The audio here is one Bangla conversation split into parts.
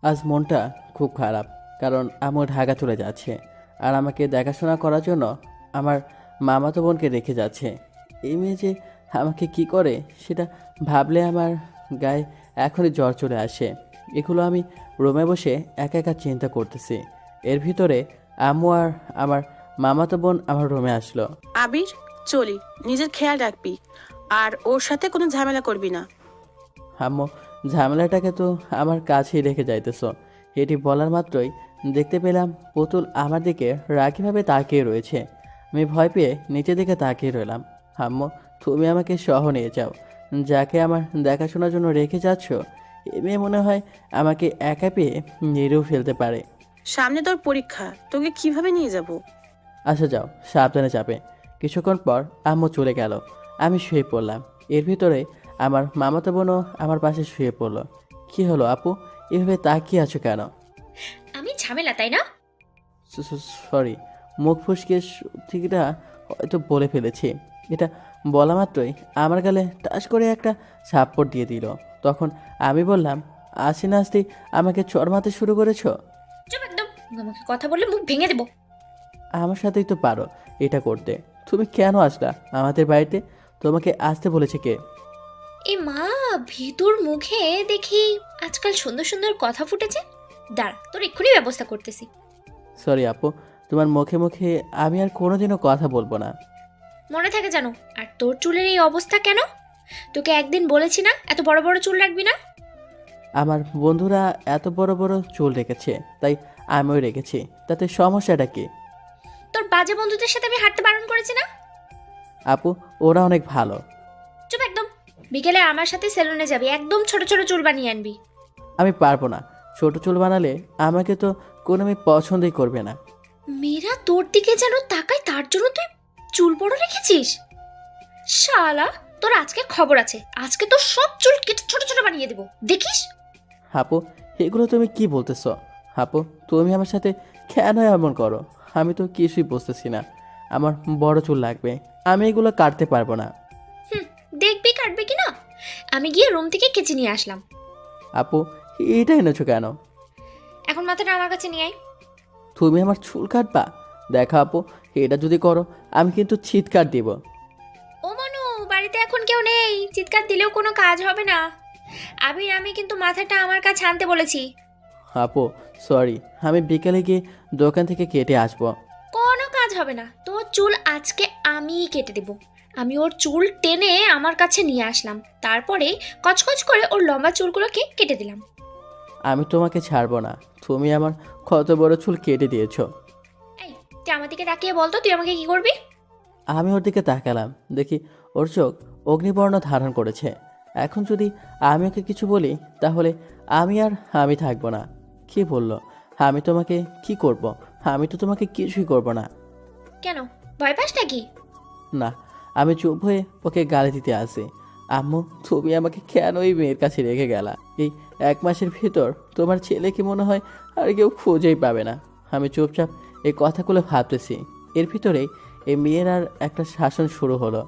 আজ মনটা খুব খারাপ, কারণ আম্মু ঢাকা চলে যাচ্ছে আর আমাকে দেখাশোনা করার জন্য আমার মামাতো বোনকে রেখে যাচ্ছে। এই মেয়ে যে আমাকে কি করে সেটা ভাবলে আমার গায়ে এখনই জ্বর চলে আসে। এগুলো আমি রুমে বসে একা একা চিন্তা করতেছি। এর ভিতরে আম্মু আর আমার মামাতো বোন আমার রুমে আসলো। আবির, চলি, নিজের খেয়াল রাখবি আর ওর সাথে কোনো ঝামেলা করবি না। আম্মু, ঝামেলাটাকে তো আমার কাছেই রেখে যাইতেছ। এটি বলার মাত্রই দেখতে পেলাম পুতুল আমার দিকে রাগীভাবে তাকিয়ে রয়েছে। আমি ভয় পেয়ে নিচের দিকে তাকিয়ে রইলাম। আম্মু, তুমি আমাকে সহ নিয়ে যাও। যাকে আমার দেখাশোনার জন্য রেখে যাচ্ছ, এ মেয়ে মনে হয় আমাকে একা পেয়ে মেরেও ফেলতে পারে। সামনে তোর পরীক্ষা, তোকে কিভাবে নিয়ে যাব? আচ্ছা যাও, সাবধানে যাবে। কিছুক্ষণ পর আম্মু চলে গেল। আমি শুয়ে পড়লাম। এর ভিতরে আমার মামাতো বোনও আমার পাশে শুয়ে পড়লো। কি হলো আপু, এভাবে তাকিয়ে আছো কেন? আমি ঝামেলা, তাই না? সরি, মুখ ফসকে ঠিকটা হয়তো বলে ফেলেছি। এটা বলা মাত্রই আমার গালে টাস করে একটা থাপ্পড় দিয়ে দিল। তখন আমি বললাম, আসি না আসতেই আমাকে চড় মারতে শুরু করেছো? চুপ একদম। আমাকে কথা বললে মুখ ভেঙে দেবো। আমার সাথেই তো পারো এটা করতে। তুমি কেন আসলা আমাদের বাড়িতে? তোমাকে আসতে বলেছে কে? এ মা, ভিতর মুখে দেখি আজকাল সুন্দর সুন্দর কথা ফুটেছে। দাঁড়া, তোর এক্ষুনি ব্যবস্থা করতেছি। সরি আপু, তোমার মুখে মুখে আমি আর কোনোদিনও কথা বলবো না। মনে থাকে জানো। আর তোর চুলের এই অবস্থা কেন? তোকে একদিন বলেছি না এত বড় বড় চুল রাখবি না? আমার বন্ধুরা এত বড় বড় চুল রেখেছে, তাই আমিও রেখেছি। তাতে সমস্যাটা কি? তোর বাজে বন্ধুদের সাথে আমি হাঁটতে বারণ করেছি না? আপু, ওরা অনেক ভালো। চুপ একদম। বিকেলে আমার সাথে সেলুনে যাবি, একদম ছোট ছোট চুল বানিয়ে আনবি। আমি পারবো না। ছোট চুল বানালে আমাকে তো কোনো মেয়ে পছন্দই করবে না। মেয়েরা তোর দিকে যেন তাকায়, তার জন্য তুই চুল বড় রেখেছিস? শালা, তোর আজকে খবর আছে। আজকে তো সব চুল কেটে ছোট ছোট বানিয়ে দেবো, দেখিস। আপু, এগুলো তুমি কি বলতেছ? আপু, তুমি আমার সাথে কেন এমন করো? আমি তো কিছুই বুঝতেছি না। আমার বড় চুল লাগবে, আমি এগুলো কাটতে পারবো না। হুম, দেখবি কাটবে কি না। আমি গিয়ে রুম থেকে কেচে নিয়ে আসলাম। আপু, এটা এনেছো কেন? এখন মাথাটা আমার কাছে নিয়ে আয়। তুমি আমার চুল কাটবা? দেখো আপু, এটা যদি করো আমি কিন্তু চিৎকার দিব। ও মনু, বাড়িতে এখন কেউ নেই, চিৎকার দিলেও কোনো কাজ হবে না। আমি কিন্তু মাথাটা আমার কাছে আনতে বলেছি। আপু সরি, আমি বিকেলে গিয়ে দোকান থেকে কেটে আসবো। কোনো কাজ হবে না, তোর চুল আজকে আমিই কেটে দেব। আমি ওর চুল টেনে আমার কাছে নিয়ে আসলাম, তারপরে কচকচ করে ওর লম্বা চুলগুলোকে কেটে দিলাম। আমি তোমাকে ছাড়বো না। তুমি আমার কত বড় চুল কেটে দিয়েছো। এই, তুই আমার দিকে তাকিয়ে বলতো তুই আমাকে কি করবি? আমি ওর দিকে তাকালাম, দেখি ওর চোখ অগ্নিবর্ণ ধারণ করেছে। এখন যদি আমি ওকে কিছু বলি তাহলে আমি থাকবো না। কি বললো? আমি তোমাকে কি করব? আমি তো তোমাকে কিছুই করব না। কেন, ভয় পাস নাকি? না, আমি চুপ হয়ে ওকে গালি দিতে আসি। আম্মু, তুমি আমাকে কেন এই মেয়ের কাছে রেখে গেলা? এই 1 মাসের ভিতর তোমার ছেলে কি মনে হয় আর কেউ খুঁজেই পাবে না। আমি চুপচাপ এই কথাগুলো ভাবতেছি। এর ভিতরেই এই মেয়ের আর একটা শাসন শুরু হলো।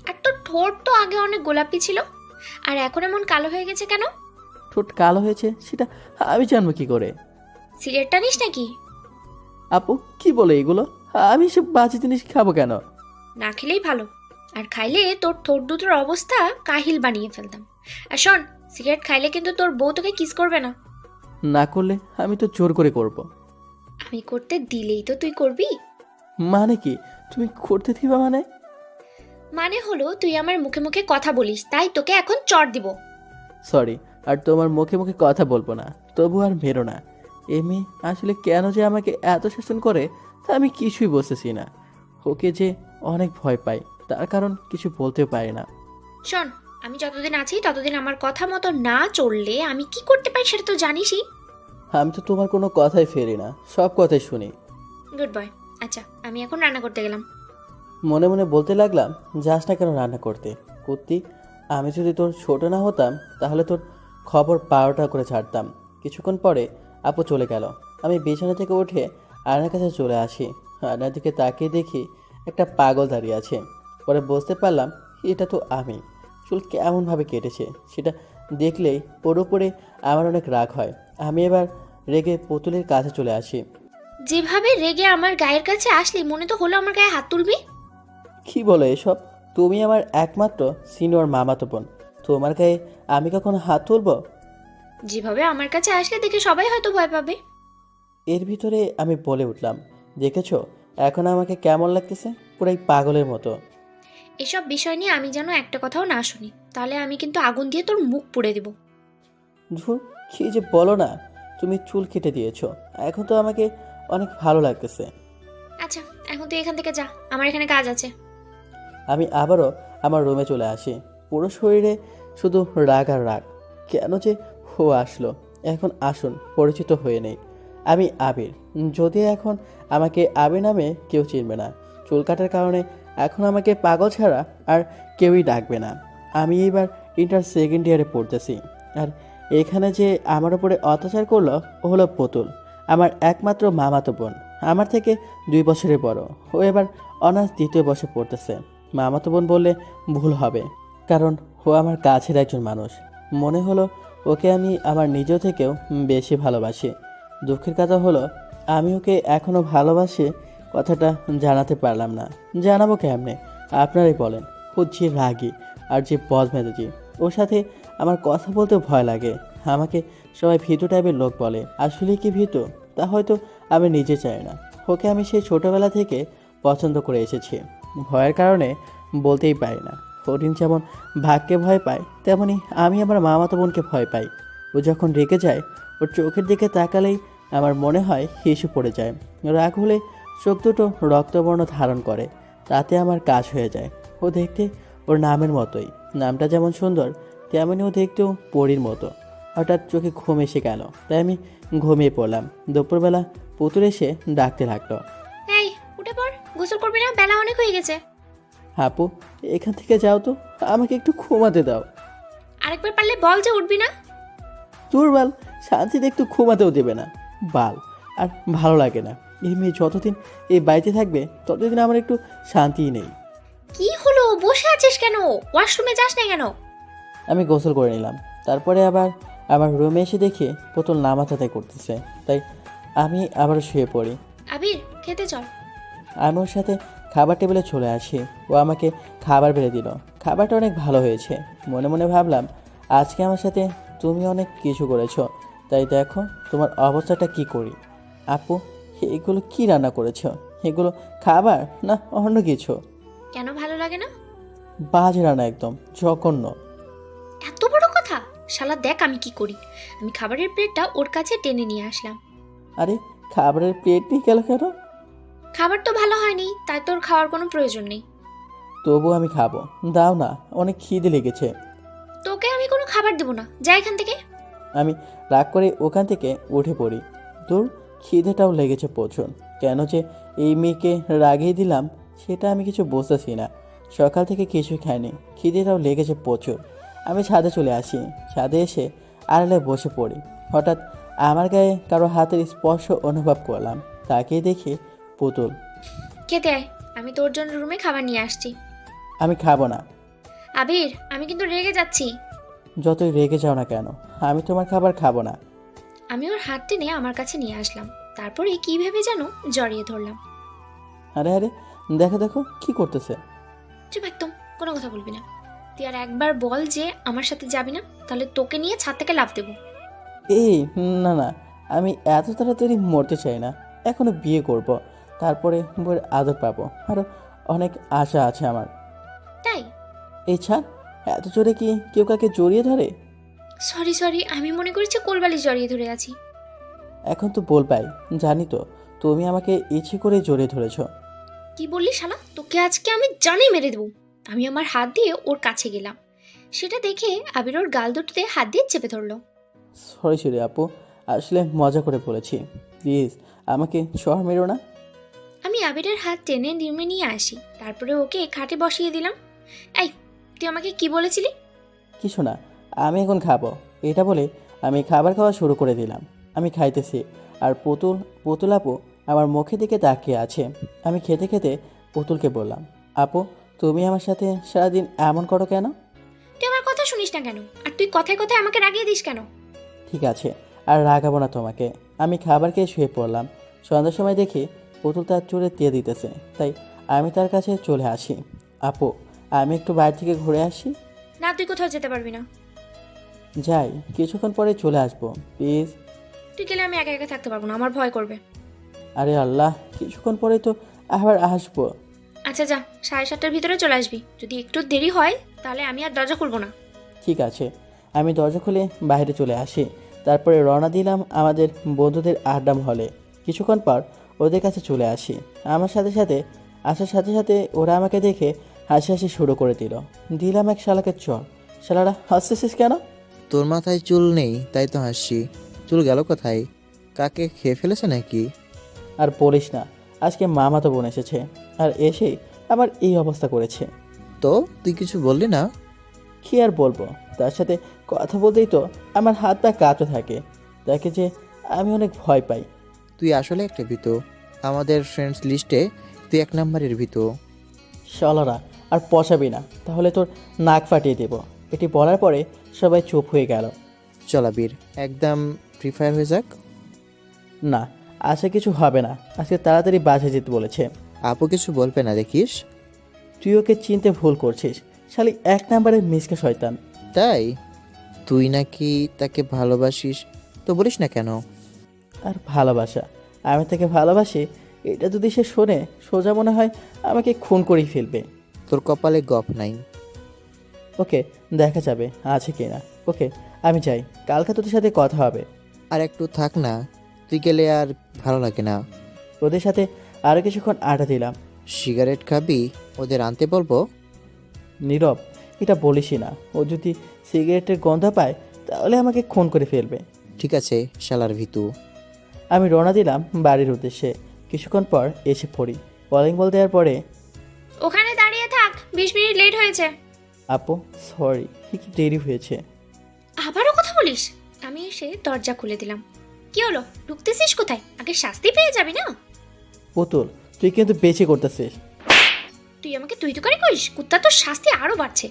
আর তোর ঠোঁট তো আগে অনেক গোলাপি ছিল, আর এখন এমন কালো হয়ে গেছে কেন? ঠোঁট কালো হয়েছে সেটা আমি জানবো কি করে? সিগারেটটা নিস নাকি? আপু, কি বলে এগুলো? আমি সব বাজে জিনিস খাবো কেন? না খেলেই ভালো। আর খাইলে তোর ঠোঁট দুটোর অবস্থা কাহিল বানিয়ে ফেলতাম। আর শোন, সিগারেট খাইলে কিন্তু তোর বউ তোকে কিস করবে না। না করলে আমি তো জোর করে করব। আমি করতে দিলেই তো তুই করবি। মানে কি? তুমি করতে দিবা মানে? মানে হলো তুই আমার মুখে মুখে কথা বলিস, তাই তোকে এখন চড় দিব। সরি, আর তোমার মুখে মুখে কথা বলবো না। তবু আর মেরো না। এমনি আসলে কেন যে আমাকে এত শাসন করে তা আমি কিছুই বুঝতেছি না। ওকে যে অনেক ভয় পাই, তার কারণ কিছু বলতেও পারি না। শোন, আমি যতদিন আছি ততদিন আমার কথা মতো না চললে আমি কি করতে পারি সেটা তো জানিসই। আমি তো তোমার কোনো কথাই ফেরি না, সব কথাই শুনি। Good boy. আচ্ছা, আমি এখন রান্না করতে গেলাম। মনে মনে বলতে লাগলাম, যাস না কেন রান্না করতে? কুত্তি, আমি যদি তোর ছোট না হতাম তাহলে তোর খবর 12টা করে ছাড়তাম। কিছুক্ষণ পরে আপু চলে গেল। আমি বিছানা থেকে উঠে আয়নার কাছে চলে আসি। আয়নার দিকে তাকিয়ে দেখি একটা পাগল দাঁড়িয়ে আছে। পরে বুঝতে পারলাম এটা তো আমি। চুল কেমনভাবে কেটেছে সেটা দেখলেই ওর উপরে আমার অনেক রাগ হয়। আমি এবার রেগে পুতুলের কাছে চলে আসি। যেভাবে রেগে আমার গায়ের কাছে আসলি মনে তো হলো আমার গায়ে হাত তুলবি। কি বলো এসব? তুমি আমার একমাত্র সিনিয়র মামাতো বোন, তোমার গায়ে আমি কখনো হাত তুলবো? যেভাবে আমার কাছে আসলে দেখে সবাই হয়তো ভয় পাবে। এর ভিতরে আমি বলে উঠলাম, দেখেছো এখন আমাকে কেমন লাগতেছে? পুরাই পাগলের মতো। এসব বিষয় নিয়ে আমি যেন একটা কথাও না শুনি, তাহলে আমি কিন্তু আগুন দিয়ে তোর মুখ পুড়ে দেব। ধুর, কি যে বলো না। তুমি চুল কেটে দিয়েছো, এখন তো আমাকে অনেক ভালো লাগতেছে। আচ্ছা, এখন তুই এখান থেকে যা, আমার এখানে কাজ আছে। আমি আবারও আমার রুমে চলে আসি। পুরো শরীরে শুধু রাগ আর রাগ। কেন যে হো আসলো। এখন আসুন পরিচিত হয়ে নেই। আমি আবির। যদিও এখন আমাকে আবির নামে কেউ চিনবে না। চুল কাটার কারণে এখন আমাকে পাগল ছাড়া আর কেউই ডাকবে না। আমি এবার ইন্টার সেকেন্ড ইয়ারে পড়তেছি। আর এখানে যে আমার উপরে অত্যাচার করলো ও হলো পুতুল, আমার একমাত্র মামাতো বোন। আমার থেকে 2 বছরের বড়। ও এবার অনার্স 2য় বর্ষে পড়তেছে। মামাতো বোন বললে ভুল হবে, কারণ ও আমার কাছের একজন মানুষ। মনে হলো ওকে আমি আমার নিজের থেকেও বেশি ভালোবাসি। দুঃখের কথা হলো আমি ওকে এখনও ভালোবাসি, কথাটা জানাতে পারলাম না। জানাবো কেমনে আপনারাই বলেন। ও যে রাগী আর যে বদমেজাজি, ওর সাথে আমার কথা বলতেও ভয় লাগে। আমাকে সবাই ভীতু টাইপের লোক বলে। আসলে কি ভীতু তা হয়তো আমি নিজে চাই না। ওকে আমি সেই ছোটোবেলা থেকে পছন্দ করে এসেছি। ভয়ের কারণে বলতেই পারি না। হরিণ যেমন ভাগকে ভয় পায়, তেমনি আমি আমার মামাতো বোনকে ভয় পাই। ও যখন রেগে যায়, ওর চোখের দিকে তাকালেই আমার মনে হয় হিসু পড়ে যায়। রাগ হলে চোখ দুটো রক্তবর্ণ ধারণ করে, তাতে আমার কাজ হয়ে যায়। ও দেখতে ওর নামের মতোই। নামটা যেমন সুন্দর, তেমনি ও দেখতেও পরীর মতো। হঠাৎ চোখে ঘুম এসে গেল, তাই আমি ঘুমিয়ে পড়লাম। দুপুরবেলা পুতুল এসে ডাকতে লাগলো, এই উঠে পড়, গোসল করবি না? বেলা অনেক হয়ে গেছে। আপু এখান থেকে যাও তো, আমাকে একটু ঘুমাতে দাও। আরেকবার পারলে বল যে উঠবি না। তোর বাল শান্তিতে একটু ঘুমাতেও দেবে না। বাল আর ভালো লাগে না। এই মেয়ে যতদিন এই বাড়িতে থাকবে ততদিন আমার একটু শান্তিই নেই। কি হলো, বসে আছিস কেন? ওয়াশরুমে যাস না কেন? আমি গোসল করে নিলাম। তারপরে আবার আমার রুমে এসে দেখি পুতুল নামাতাতে করতেছে, তাই আমি আবার শুয়ে পড়ি। আবির, খেতে চল। আমি ওর সাথে খাবার টেবিলে চলে আসি। ও আমাকে খাবার বেড়ে দিল। খাবারটা অনেক ভালো হয়েছে। মনে মনে ভাবলাম, আজকে আমার সাথে তুমি অনেক কিছু করেছো, তাই দেখো তোমার অবস্থাটা কি করি। আপু এগুলো কি রান্না করেছো? এগুলো খাবার না অন্য কিছু? কেন ভালো লাগে না? বাজে রান্না, একদম জঘন্য। এত বড় কথা! শালা দেখ আমি কি করি। আমি খাবারের প্লেটটা ওর কাছে টেনে নিয়ে আসলাম। আরে খাবারের প্লেট নিয়ে গেল কেন? খাবার তো ভালো হয়নি, তাই তোর খাওয়ার কোনো প্রয়োজন নেই। তবু আমি খাবো, দাও না, অনেক খিদে লেগেছে। তোকে আমি কোনো খাবার দেবো না, যা এখান থেকে। আমি রাগ করে ওখান থেকে উঠে পড়ি। তোর খিদেটাও লেগেছে প্রচুর। কেন যে এই মেয়েকে রাগিয়ে দিলাম সেটা আমি কিছু বুঝতেছি না। সকাল থেকে কিছুই খাইনি, খিদেটাও লেগেছে প্রচুর। আমি ছাদে চলে আসি। ছাদে এসে আড়ালে বসে পড়ি। হঠাৎ আমার গায়ে কারো হাতের স্পর্শ অনুভব করলাম। তাকিয়ে দেখি পুতুল। খেতে আয়, আমি তোর জন্য রুমে খাবার নিয়ে আসছি। আমি খাবো না। আবির, আমি কিন্তু রেগে যাচ্ছি। যতই রেগে যাও না কেন, আমি তোমার খাবার খাবো না। আমি ওর হাত টেনে আমার কাছে নিয়ে আসলাম, তারপরে কি ভেবে যেন জড়িয়ে ধরলাম। আরে আরে, দেখো দেখো কি করতেছে। চুপ একদম, কোনো কথা বলবি না। তুই আর একবার বল যে আমার সাথে যাবি না, তাহলে তোকে নিয়ে ছাদ থেকে লাফ দেবো। এই না না, আমি এত তাড়াতাড়ি মরতে চাই না। এখনো বিয়ে করব, তারপরে বউয়ের আদর পাবো। আরও অনেক আশা আছে আমার। তাই? এই ছাড়, এত জোরে কি কেউ কাকে জড়িয়ে ধরে? সরি সরি, আমি মনে করেছি কোলবালিশ জড়িয়ে ধরে আছি। এখন তো বল পাই, জানি তো তুমি আমাকে ইচ্ছে করে জড়িয়ে ধরেছ। কি বললি শালা? তোকে আজকে আমি জানে মেরে দেবো। আমি আমার হাত দিয়ে ওর কাছে গেলাম। সেটা দেখে আবির ওর গাল দুটোতে হাত দিয়ে চেপে ধরলো। সরি সরি আপু, আসলে মজা করে বলেছি। প্লিজ আমাকে শহর মেরো না। আমি আবিরের হাত টেনে রুমে নিয়ে আসি, তারপরে ওকে খাটে বসিয়ে দিলাম। এই, তুই আমাকে কি বলেছিলি? কিছু না, আমি এখন খাবো। এটা বলে আমি খাবার খাওয়া শুরু করে দিলাম। আমি খাইতেছি আর পুতুল আপু আমার মুখের দিকে তাকিয়ে আছে। আমি খেতে খেতে পুতুলকে বললাম, আপু তুমি আমার সাথে সারাদিন এমন করো কেন? তুই আমার কথা শুনিস না কেন? আর তুই কথায় কথায় আমাকে রাগিয়ে দিস কেন? ঠিক আছে, আর রাগাবো না তোমাকে। আমি খাবার খেয়ে শুয়ে পড়লাম। সন্ধ্যার সময় দেখি পুতুল তার চুলে দিয়ে দিতেছে, তাই আমি তার কাছে চলে আসি। আপু, আমি একটু বাইরে থেকে ঘুরে আসি। না, তুই কোথাও যেতে পারবি না। যাই, কিছুক্ষণ পরে চলে আসবো প্লিজ। তুই গেলে আমি একা একা থাকতে পারবো না, আমার ভয় করবে। আরে আল্লাহ, কিছুক্ষণ পরে তো আবার আসবো। আচ্ছা যা, 7:30টার ভিতরে চলে আসবি। যদি একটু দেরি হয় তাহলে আমি আর দরজা খুলবো না। ঠিক আছে। আমি দরজা খুলে বাইরে চলে আসি। তারপরে রওনা দিলাম আমাদের বন্ধুদের আড্ডা হলে। কিছুক্ষণ পর ওদের কাছে চলে আসি। আমার সাথে সাথে আসার সাথে সাথে ওরা আমাকে দেখে হাসি শুরু করে দিলাম এক শালাকে চর। শালারা হাসতেছিস কেন? তোর মাথায় চুল নেই তাই তো হাসছি। চুল গেল কোথায়? কাকে খেয়ে ফেলেছে নাকি? আর বলিস না, আজকে মামাতো বোন এসেছে, আর এসেই আমার এই অবস্থা করেছে। তো তুই কিছু বললি না? কী আর বলবো, তার সাথে কথা বলতেই তো আমার হাত পা কাঁপতে থাকে। দেখে যে আমি অনেক ভয় পাই। তুই আসলে একটা ভীতু। আমাদের ফ্রেন্ডস লিস্টে তুই 1 নম্বরের ভীতু। শালারা আর পশাবি না, তাহলে তোর নাক ফাটিয়ে দেব। এটি বলার পরে সবাই চুপ হয়ে গেল। চলাবীর একদম ফ্রি ফায়ার হয়ে যাক। না, আশা কিছু হবে না, আজকে তাড়াতাড়ি বাসায় যেতে বলেছে। আপু কিছু বলবে না দেখিস। তুই ওকে চিনতে ভুল করছিস, শালি 1 নম্বরের মিসকে শয়তান। তাই তুই নাকি তাকে ভালোবাসিস, তো বলিস না কেন? আর ভালোবাসা, আমি তাকে ভালোবাসি, এটা যদি সে শোনে সোজা মনে হয় আমাকে খুন করেই ফেলবে। তোর কপালে গপ নাই। ওকে, দেখা যাবে আছে কি না। ওকে, আমি যাই, কালকে তোদের সাথে কথা হবে। আর একটু থাক না, তুই গেলে আর ভালো লাগে না। ওদের সাথে আরও কিছুক্ষণ আড্ডা দিলাম। সিগারেট খাবি? ওদের আনতে বলবো? নীরব, এটা বলিসই না। ও যদি সিগারেটের গন্ধ পায় তাহলে আমাকে খুন করে ফেলবে। ঠিক আছে শালার ভীতু। আমি রওনা দিলাম বাড়ির উদ্দেশ্যে। কিছুক্ষণ পর এসে পড়ি। কলিং বল দেওয়ার পরে, ওখানে দাঁড়িয়ে থাক, 20 মিনিট লেট হয়েছে। আপু সরি, কি দেরি হয়েছে। আবারও কথা বলিস? আমি এসে দরজা খুলে দিলাম। কি হলো, ঢুকতেছিস কোথায়? আগে শাস্তি পেয়ে যাবি না? পুতুল, তুই কিন্তু বেশি করতেছিস। তুই আমাকে তুই তুকারি করিস? কুত্তা, তোর শাস্তি আরো বাড়ছে।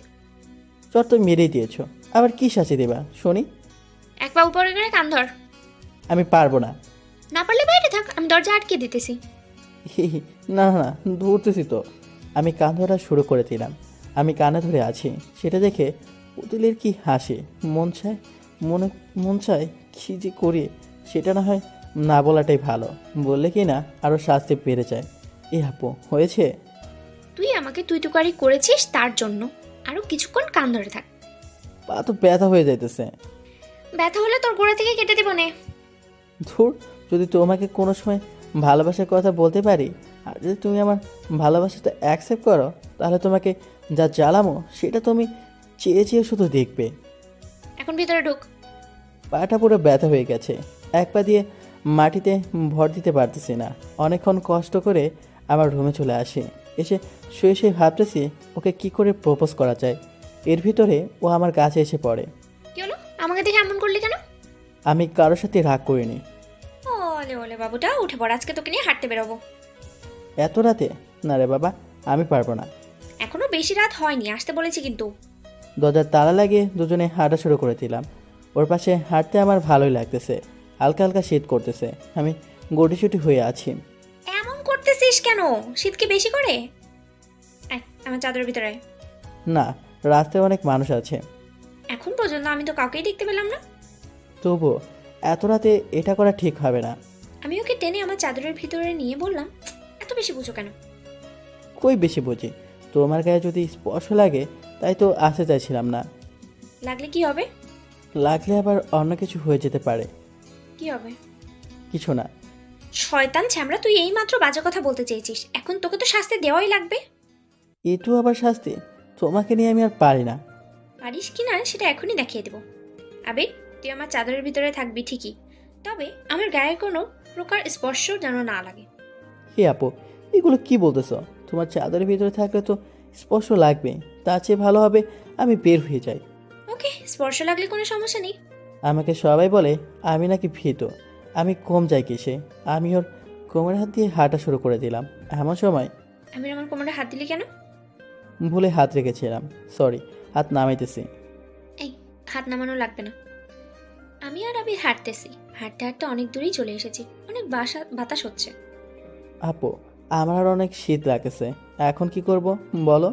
চর তো মেরেই দিয়েছ, আবার কি শাস্তি দেবা শুনি? এক পা উপরে করে কান ধর। আমি পারবো না। না পারলে বাইরে থাক, আমি দরজা আটকে দিতেছি। না না, ধরতেছি তো। আমি কান ধরা শুরু করে দিলাম। আমি কানে ধরে আছি, সেটা দেখে পুতুলের কি হাসি। মন চায় কী যে করি, সেটা না হয় না বলাটাই ভালো। বললে কি না আরও শাস্তি বেড়ে যায়। এ আপু হয়েছে। তুই আমাকে তুই তুকারি করেছিস, তার জন্য আরো কিছুক্ষণ কান ধরে থাক। পা তো ব্যথা হয়ে যাইতেছে। ব্যথা হলে তোর গোড়া থেকে কেটে দিব নে। ধুর, যদি তোমাকে কোনো সময় ভালোবাসার কথা বলতে পারি, আর যদি তুমি আমার ভালোবাসাটা অ্যাকসেপ্ট করো, তাহলে তোমাকে যা জ্বালামো সেটা তুমি চেয়ে চেয়ে শুধু দেখবে। এখন ভিতরে ঢুক। পাটা পুরো ব্যথা হয়ে গেছে। এক পা দিয়ে মাটিতে ভর দিতে পারতেছি না। অনেকক্ষণ কষ্ট করে আমার রুমে চলে আসি। এসে শুয়ে শুয়ে ভাবতেছি ওকে কি করে প্রপোজ করা যায়। এর ভিতরে ও আমার কাছে এসে পড়ে। কি হলো, আমাকে দেখে এমন করলি কেন? আমি কারোর সাথে রাগ করিনি। ওলে ওলে বাবুটা, উঠে পড়, আজকে তোকে নিয়ে হাঁটতে বেরোবো। এত রাতে? না রে বাবা, আমি পারবো না। এখনো বেশি রাত হয়নি, আসতে বলেছি কিন্তু। দরজার তালা লাগিয়ে দুজনে হাঁটা শুরু করে দিলাম। ওর পাশে হাঁটতে আমার ভালোই লাগতেছে। হালকা হালকা শীত করতেছে। আমি গুটিসুটি হয়ে আছি। এমন করতেছিস কেন? শীত কি বেশি করে? আয়, আমার চাদরের ভিতরে আয়। না, রাস্তায় অনেক মানুষ আছে। এখন পর্যন্ত আমি তো কাউকেই দেখতে পেলাম না। তবুও এত রাতে এটা করা ঠিক হবে না। আমি ওকে টেনে আমার চাদরের ভিতরে নিয়ে বললাম, এত বেশি বুঝো কেন? কই বেশি বুঝি, তোমার গায়ে যদি স্পর্শ লাগে তাই তো আসতে চাইছিলাম না। লাগলে কি হবে? লাগলে আবার অন্য কিছু হয়ে যেতে পারে। কি হবে? কিছু না। শয়তান ছ্যামড়া, তুই এই মাত্র বাজে কথা বলতে চেয়েছিস, এখন তোকে তো শাস্তি দেওয়াই লাগবে। এটু আবার শাস্তি? তোমাকে নিয়ে আমি আর পারি না। পারিস কি না সেটা এখনই দেখিয়ে দেবো। আবির, তুই আমার চাদরের ভিতরে থাকবি ঠিকই, তবে আমার গায়ে কোনো প্রকার স্পর্শ যেন না লাগে। হে আপু, এগুলো কি বলতেছো? তোমার চাদরের ভিতরে থাকলে তো স্পর্শ লাগবে। তার চেয়ে ভালো হবে আমি বের হয়ে যাই। ওকে, স্পর্শ লাগলে কোনো সমস্যা নেই। আমাকে সবাই বলে আমি নাকি ভীত। আমি কম যাই কিসে। আমি ওর কোমরে হাত দিয়ে হাঁটা শুরু করে দিলাম। এমন সময় আমির আমার কোমরে হাত দিলি কেন? ভুলে হাত রেখেছিলাম, সরি। হাত নামাইতেছি। এই, হাত নামানো লাগবে না। আমি আর আবির হাঁটতেছি, হাঁটতে হাঁটতে অনেক দূরেই চলে এসেছি। অনেক বাতাস হচ্ছে। আপু, আমার আর অনেক শীত লাগতেছে, এখন কি করব বলো?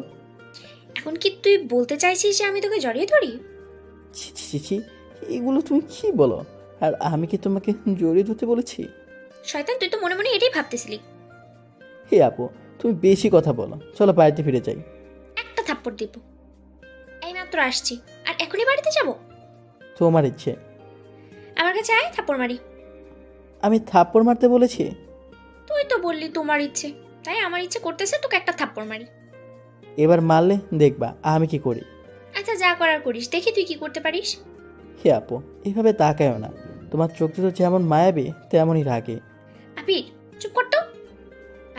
এখন কি তুই বলতে চাইছিস যে আমি তোকে জড়িয়ে ধরি? ছি ছি ছি ছি, এগুলো তুমি কি বলো? আর আমি কি তোমাকে জড়িয়ে ধরতে বলেছি? শয়তান, তুই তো মনে মনে এটাই ভাবতেছিলি। হে আপু, তুমি বেশি কথা বলো, চলো বাড়িতে ফিরে যাই। একটা থাপ্পড় দিব। এই মাত্র আসছি, আর এখনই বাড়িতে যাব? তোমার ইচ্ছে। আমার কাছে আয়, থাপ্পড় মারি। আমি থাপ্পড় মারতে বলেছি? তুই তো বললি তোমার ইচ্ছে, তাই আমার ইচ্ছে করতেছে তোকে একটা থাপ্পড় মারি। এবার মারলে দেখবা আমি কি করি। আচ্ছা, যা করার করিস, দেখি তুই কি করতে পারিস। হে আপু, এভাবে তাকায়ও না, তোমার চোখ দুটো যেমন মায়াবী তেমনই রাগে। আবির, চুপ কর তো।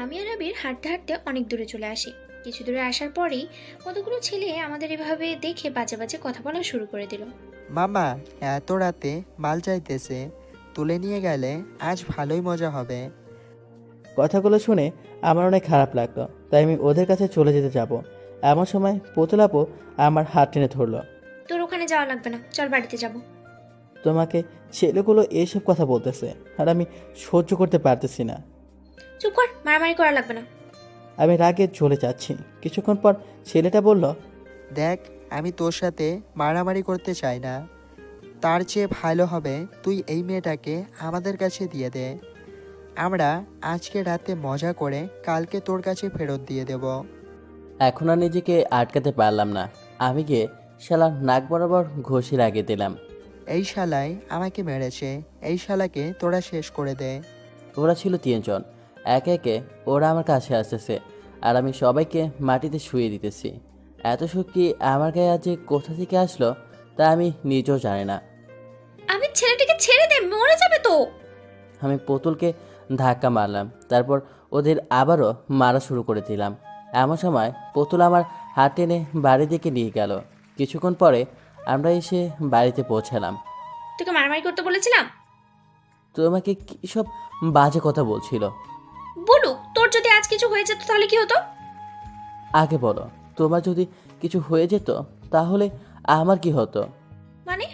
আমি আর আবির হাঁটতে হাঁটতে অনেক দূরে চলে আসি। কিছু দূরে আসার পরেই কতগুলো ছেলে আমাদের এভাবে দেখে বাজে বাজে কথা বলা শুরু করে দিল। মামা, এত রাতে মাল চাইতেছে, তুলে নিয়ে গেলে আজ ভালোই মজা হবে। কথাগুলো শুনে আমার অনেক খারাপ লাগতো, তাই আমি ওদের কাছে চলে যেতে যাব। এমন সময় পুতুল আপু আমার হাত টেনে ধরলো। তোর ওখানে যাওয়া লাগবে না, চল বাড়িতে যাব। তোমাকে ছেলেগুলো এইসব কথা বলতেছে, আর আমি সহ্য করতে পারতেছি না। চুপ কর, মারামারি করা লাগবে না। আমি রাগে চলে যাচ্ছি। কিছুক্ষণ পর ছেলেটা বলল, দেখ, আমি তোর সাথে মারামারি করতে চাই না। তার চেয়ে ভালো হবে তুই এই মেয়েটাকে আমাদের কাছে দিয়ে দে। আমরা আজকে রাতে মজা করে কালকে তোর কাছে ফেরত দিয়ে দেব। এখন আর নিজেকে আটকাতে পারলাম না। আমি গিয়ে শালার নাক বরাবর ঘষি লাগিয়ে দিলাম। এই শালাই আমাকে মেরেছে, এই শালাকে তোরা শেষ করে দে। ওরা ছিল তিনজন, একে একে ওরা আমার কাছে আসতেছে, আর আমি সবাইকে মাটিতে শুয়ে দিতেছি। এত শক্তি আমার গায়ে আজ যে কোথা থেকে আসলো তা আমি নিজেও জানি না। আমি ছেলেটাকে ছেড়ে দে, মরে যাবে তো। আমি পুতুলকে ধাক্কা মারলাম, তারপর ওদের আবারও মারা শুরু করে দিলাম। এমন সময় পুতুল আমার হাত টেনে বাড়ি দিকে নিয়ে গেল। কিছুক্ষণ পরে আমরা এসে বাড়িতে পৌঁছালাম। তোকে মারামারি করতে বলেছিলাম? তোমাকে কী সব বাজে কথা বলছিল? বলুক, তোর যদি আজ কিছু হয়ে যেত তাহলে কি হতো? আগে বলো, তোমার যদি কিছু হয়ে যেত তাহলে আমার কি হতো? মানে?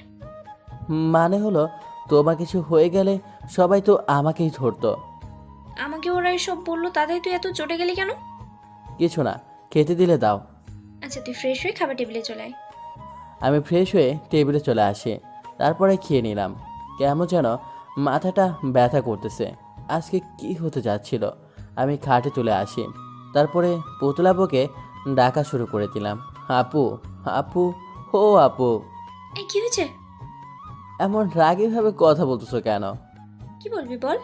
মানে হলো, তোমার কিছু হয়ে গেলে সবাই তো আমাকেই ধরতো। আমাকে ওরা এসব বললো, তাতে তুই এত চটে গেলি কেন? কিছু না, খেতে দিলে দাও। আচ্ছা, তুই ফ্রেশ হয়ে খাবার টেবিলে চলে আয়। আমি ফ্রেশ হয়ে টেবিলে চলে আসি, তারপরে খেয়ে নিলাম। কেমন যেন মাথাটা ব্যথা করতেছে। আজকে কি হতে যাচ্ছিল? আমি খাটে চলে আসি, তারপরে পুতুলাপুকে ডাকা শুরু করে দিলাম। আপু, আপু, ও আপু। এই, কি হয়েছে? এমন রাগীভাবে কথা বলতেছো কেন? কি বলবি বল।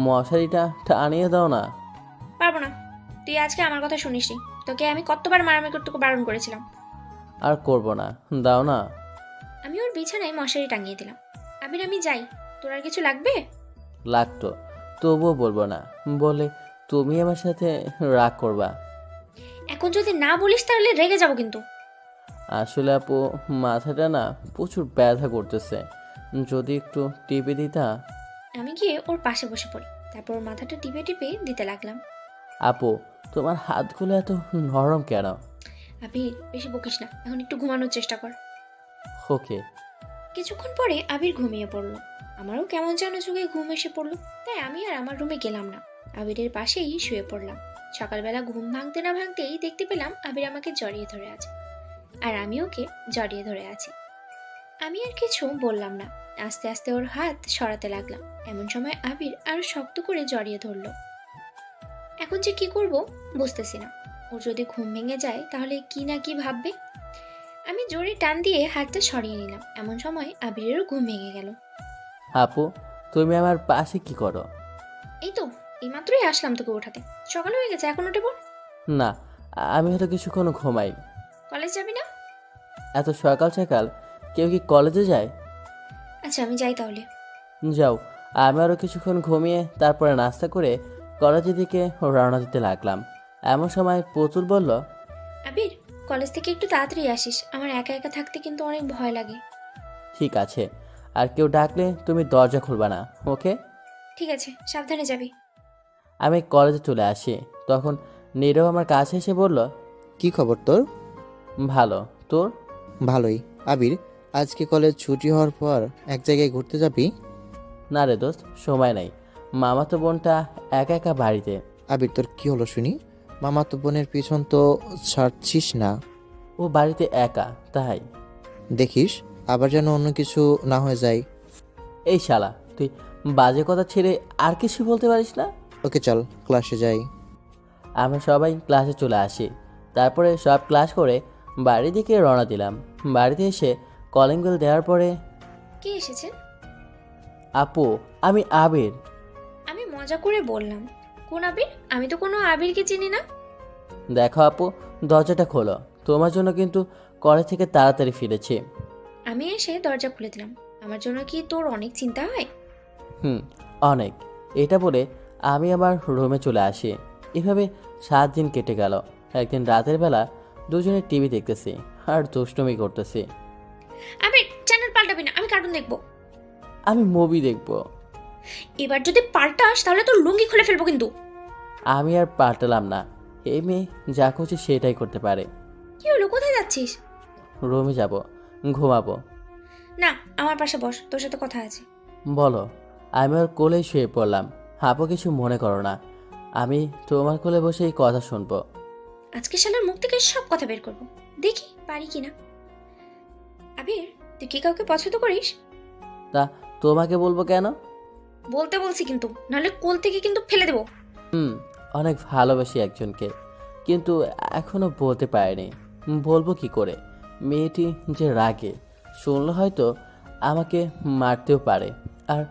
মশারিটা টানিয়ে দাও না। পারবো না। তুই আজকে আমার কথা শুনিসনি। তোকে আমি কতবার মারামারি করতে বারণ করেছিলাম। আর করব না, দাও না। আমি ওর বিছানায় মশারি টাঙিয়ে দিলাম। আবির, আমি যাই, তোর আর কিছু লাগবে? লাগতো, তবুও বলবো না। বলে তুমি আমার সাথে রাগ করবা? এখন যদি না বলিস তাহলে রেগে যাবো কিন্তু। আসলে আপু, মাথাটা না প্রচুর ব্যথা করতেছে, যদি একটু টিপে দিতা। আমি গিয়ে ওর পাশে বসে পড়ি, তারপর ওর মাথাটা টিপে টিপে দিতে লাগলাম। আপু, তোমার হাতগুলো এত নরম কেন? আবির, বেশি বকিস না, এখন একটু ঘুমানোর চেষ্টা কর। ওকে। কিছুক্ষণ পরে আবির ঘুমিয়ে পড়লো। আমারও কেমন যেন চোখে ঘুম এসে পড়লো, তাই আমি আর আমার রুমে গেলাম না, আবিরের পাশেই শুয়ে পড়লাম। সকালবেলা ঘুম ভাঙতে না ভাঙতেই দেখতে পেলাম আবির আমাকে জড়িয়ে ধরে আছে, আর আমি ওকে জড়িয়ে ধরে আছি। আমি আর কিছু বললাম না, আস্তে আস্তে ওর হাত সরাতে লাগলাম। এমন সময় আবির আরো শক্ত করে জড়িয়ে ধরলো। এখন যে কি করব বুঝতেছি না। ওর যদি ঘুম ভেঙে যায় তাহলে কি না কি ভাববে। আমি জোরে টান দিয়ে হাতটা সরিয়ে নিলাম। এমন সময় আবিরেরও ঘুম ভেঙে গেল। আপু, তুমি আমার পাশে কি করো? এই তো এইমাত্রই আসলাম তোকে ওঠাতে। সকাল হয়ে গেছে, এখন উঠে পড়। না, আমি হয়তো কিছুক্ষণ ঘুমাই। কলেজ যাবি না? এত সকাল সকাল কেউ কি কলেজে যায়? আচ্ছা, আমি যাই তাহলে। যাও। আমি আরও কিছুক্ষণ ঘুমিয়ে তারপরে নাস্তা করে কলেজের দিকে রওনা দিতে লাগলাম। এমন সময় পুতুল বলল, আবির, কলেজ থেকে একটু তাড়াতাড়ি আসিস, আমার একা একা থাকতে কিন্তু অনেক ভয় লাগে। ঠিক আছে, আর কেউ ডাকলে তুমি দরজা খুলবা না, ওকে? ঠিক আছে, সাবধানে যাবি। আমি কলেজে চলে আসি, তখন নীরব আমার কাছে এসে বলল, কি খবর তোর? ভালো, তোর? ভালোই। আবির, আজকে কলেজ ছুটি হওয়ার পর এক জায়গায় ঘুরতে যাবি? না রে দোস্ত, সময় নাই। মামাতো বোনটা একা একা বাড়িতে। আবির, তোর কি হলো শুনি? মামাতো বোনের পিছন তো ছাড়ছিস না। ও বাড়িতে একা, তাই। দেখিস আবার যেন অন্য কিছু না হয়ে যায়। এই শালা, তুই বাজে কথা ছেড়ে আর কিছু বলতে পারিস না? ওকে চল ক্লাসে যাই। আমরা সবাই ক্লাসে চলে আসি। তারপরে সব ক্লাস করে বাড়ির দিকে রওনা দিলাম। বাড়িতে এসে কলিং বেল দেওয়ার পরে, কে এসেছেন? আপু, আমি আবির। আমি মজা করে বললাম, কোন আবির? আমি তো কোনো আবিরকে চিনি না। দেখো আপু, দরজাটা খোলো। তোমার জন্য কিন্তু কলেজ থেকে তাড়াতাড়ি ফিরেছি। আমি এসে দরজা খুলে দিলাম। আমার জন্য কি তোর অনেক চিন্তা হয়? হুম, অনেক। এটা বলে আমি আমার রুমে চলে আসি। এভাবে 7 দিন কেটে গেল। একদিন রাতের বেলা দুজনে টিভি দেখতেছি আর দুষ্টুমি করতেছি। আবির, চ্যানেল পাল্টাবি না, আমি কার্টুন দেখবো। আমি মুভি দেখব। এবার যদি পাল্টাস তাহলে তোর লুঙ্গি খুলে ফেলবো কিন্তু। আমি আর পাল্টালাম না। এই মেয়ে যা খুশি সেটাই করতে পারে। কি হলো, কোথায় যাচ্ছিস? রুমে যাব, ঘুমাবো। না, আমার পাশে বস, তোর সাথে কথা আছে। বলো। আমি ওর কোলে শুয়ে পড়লাম। আপু, কিছু মনে করো না। আমি তোমার কোলে বসেই কথা শুনবো। আজকে শালার মুখ থেকে সব কথা বের করবো, দেখি পারি কিনা। আবির, তুই কি কাউকে পছন্দ করিস? তা তোমাকে বলবো কেন? বলতে বলছি কিন্তু, নাহলে কোল থেকে কিন্তু ফেলে দেবো। অনেক ভালোবাসি একজনকে, কিন্তু এখনো বলতে পারিনি। বলবো কি করে? মেয়েটি যে রাগে, শুনলে হয়তো আমাকে মারতেও পারে। আর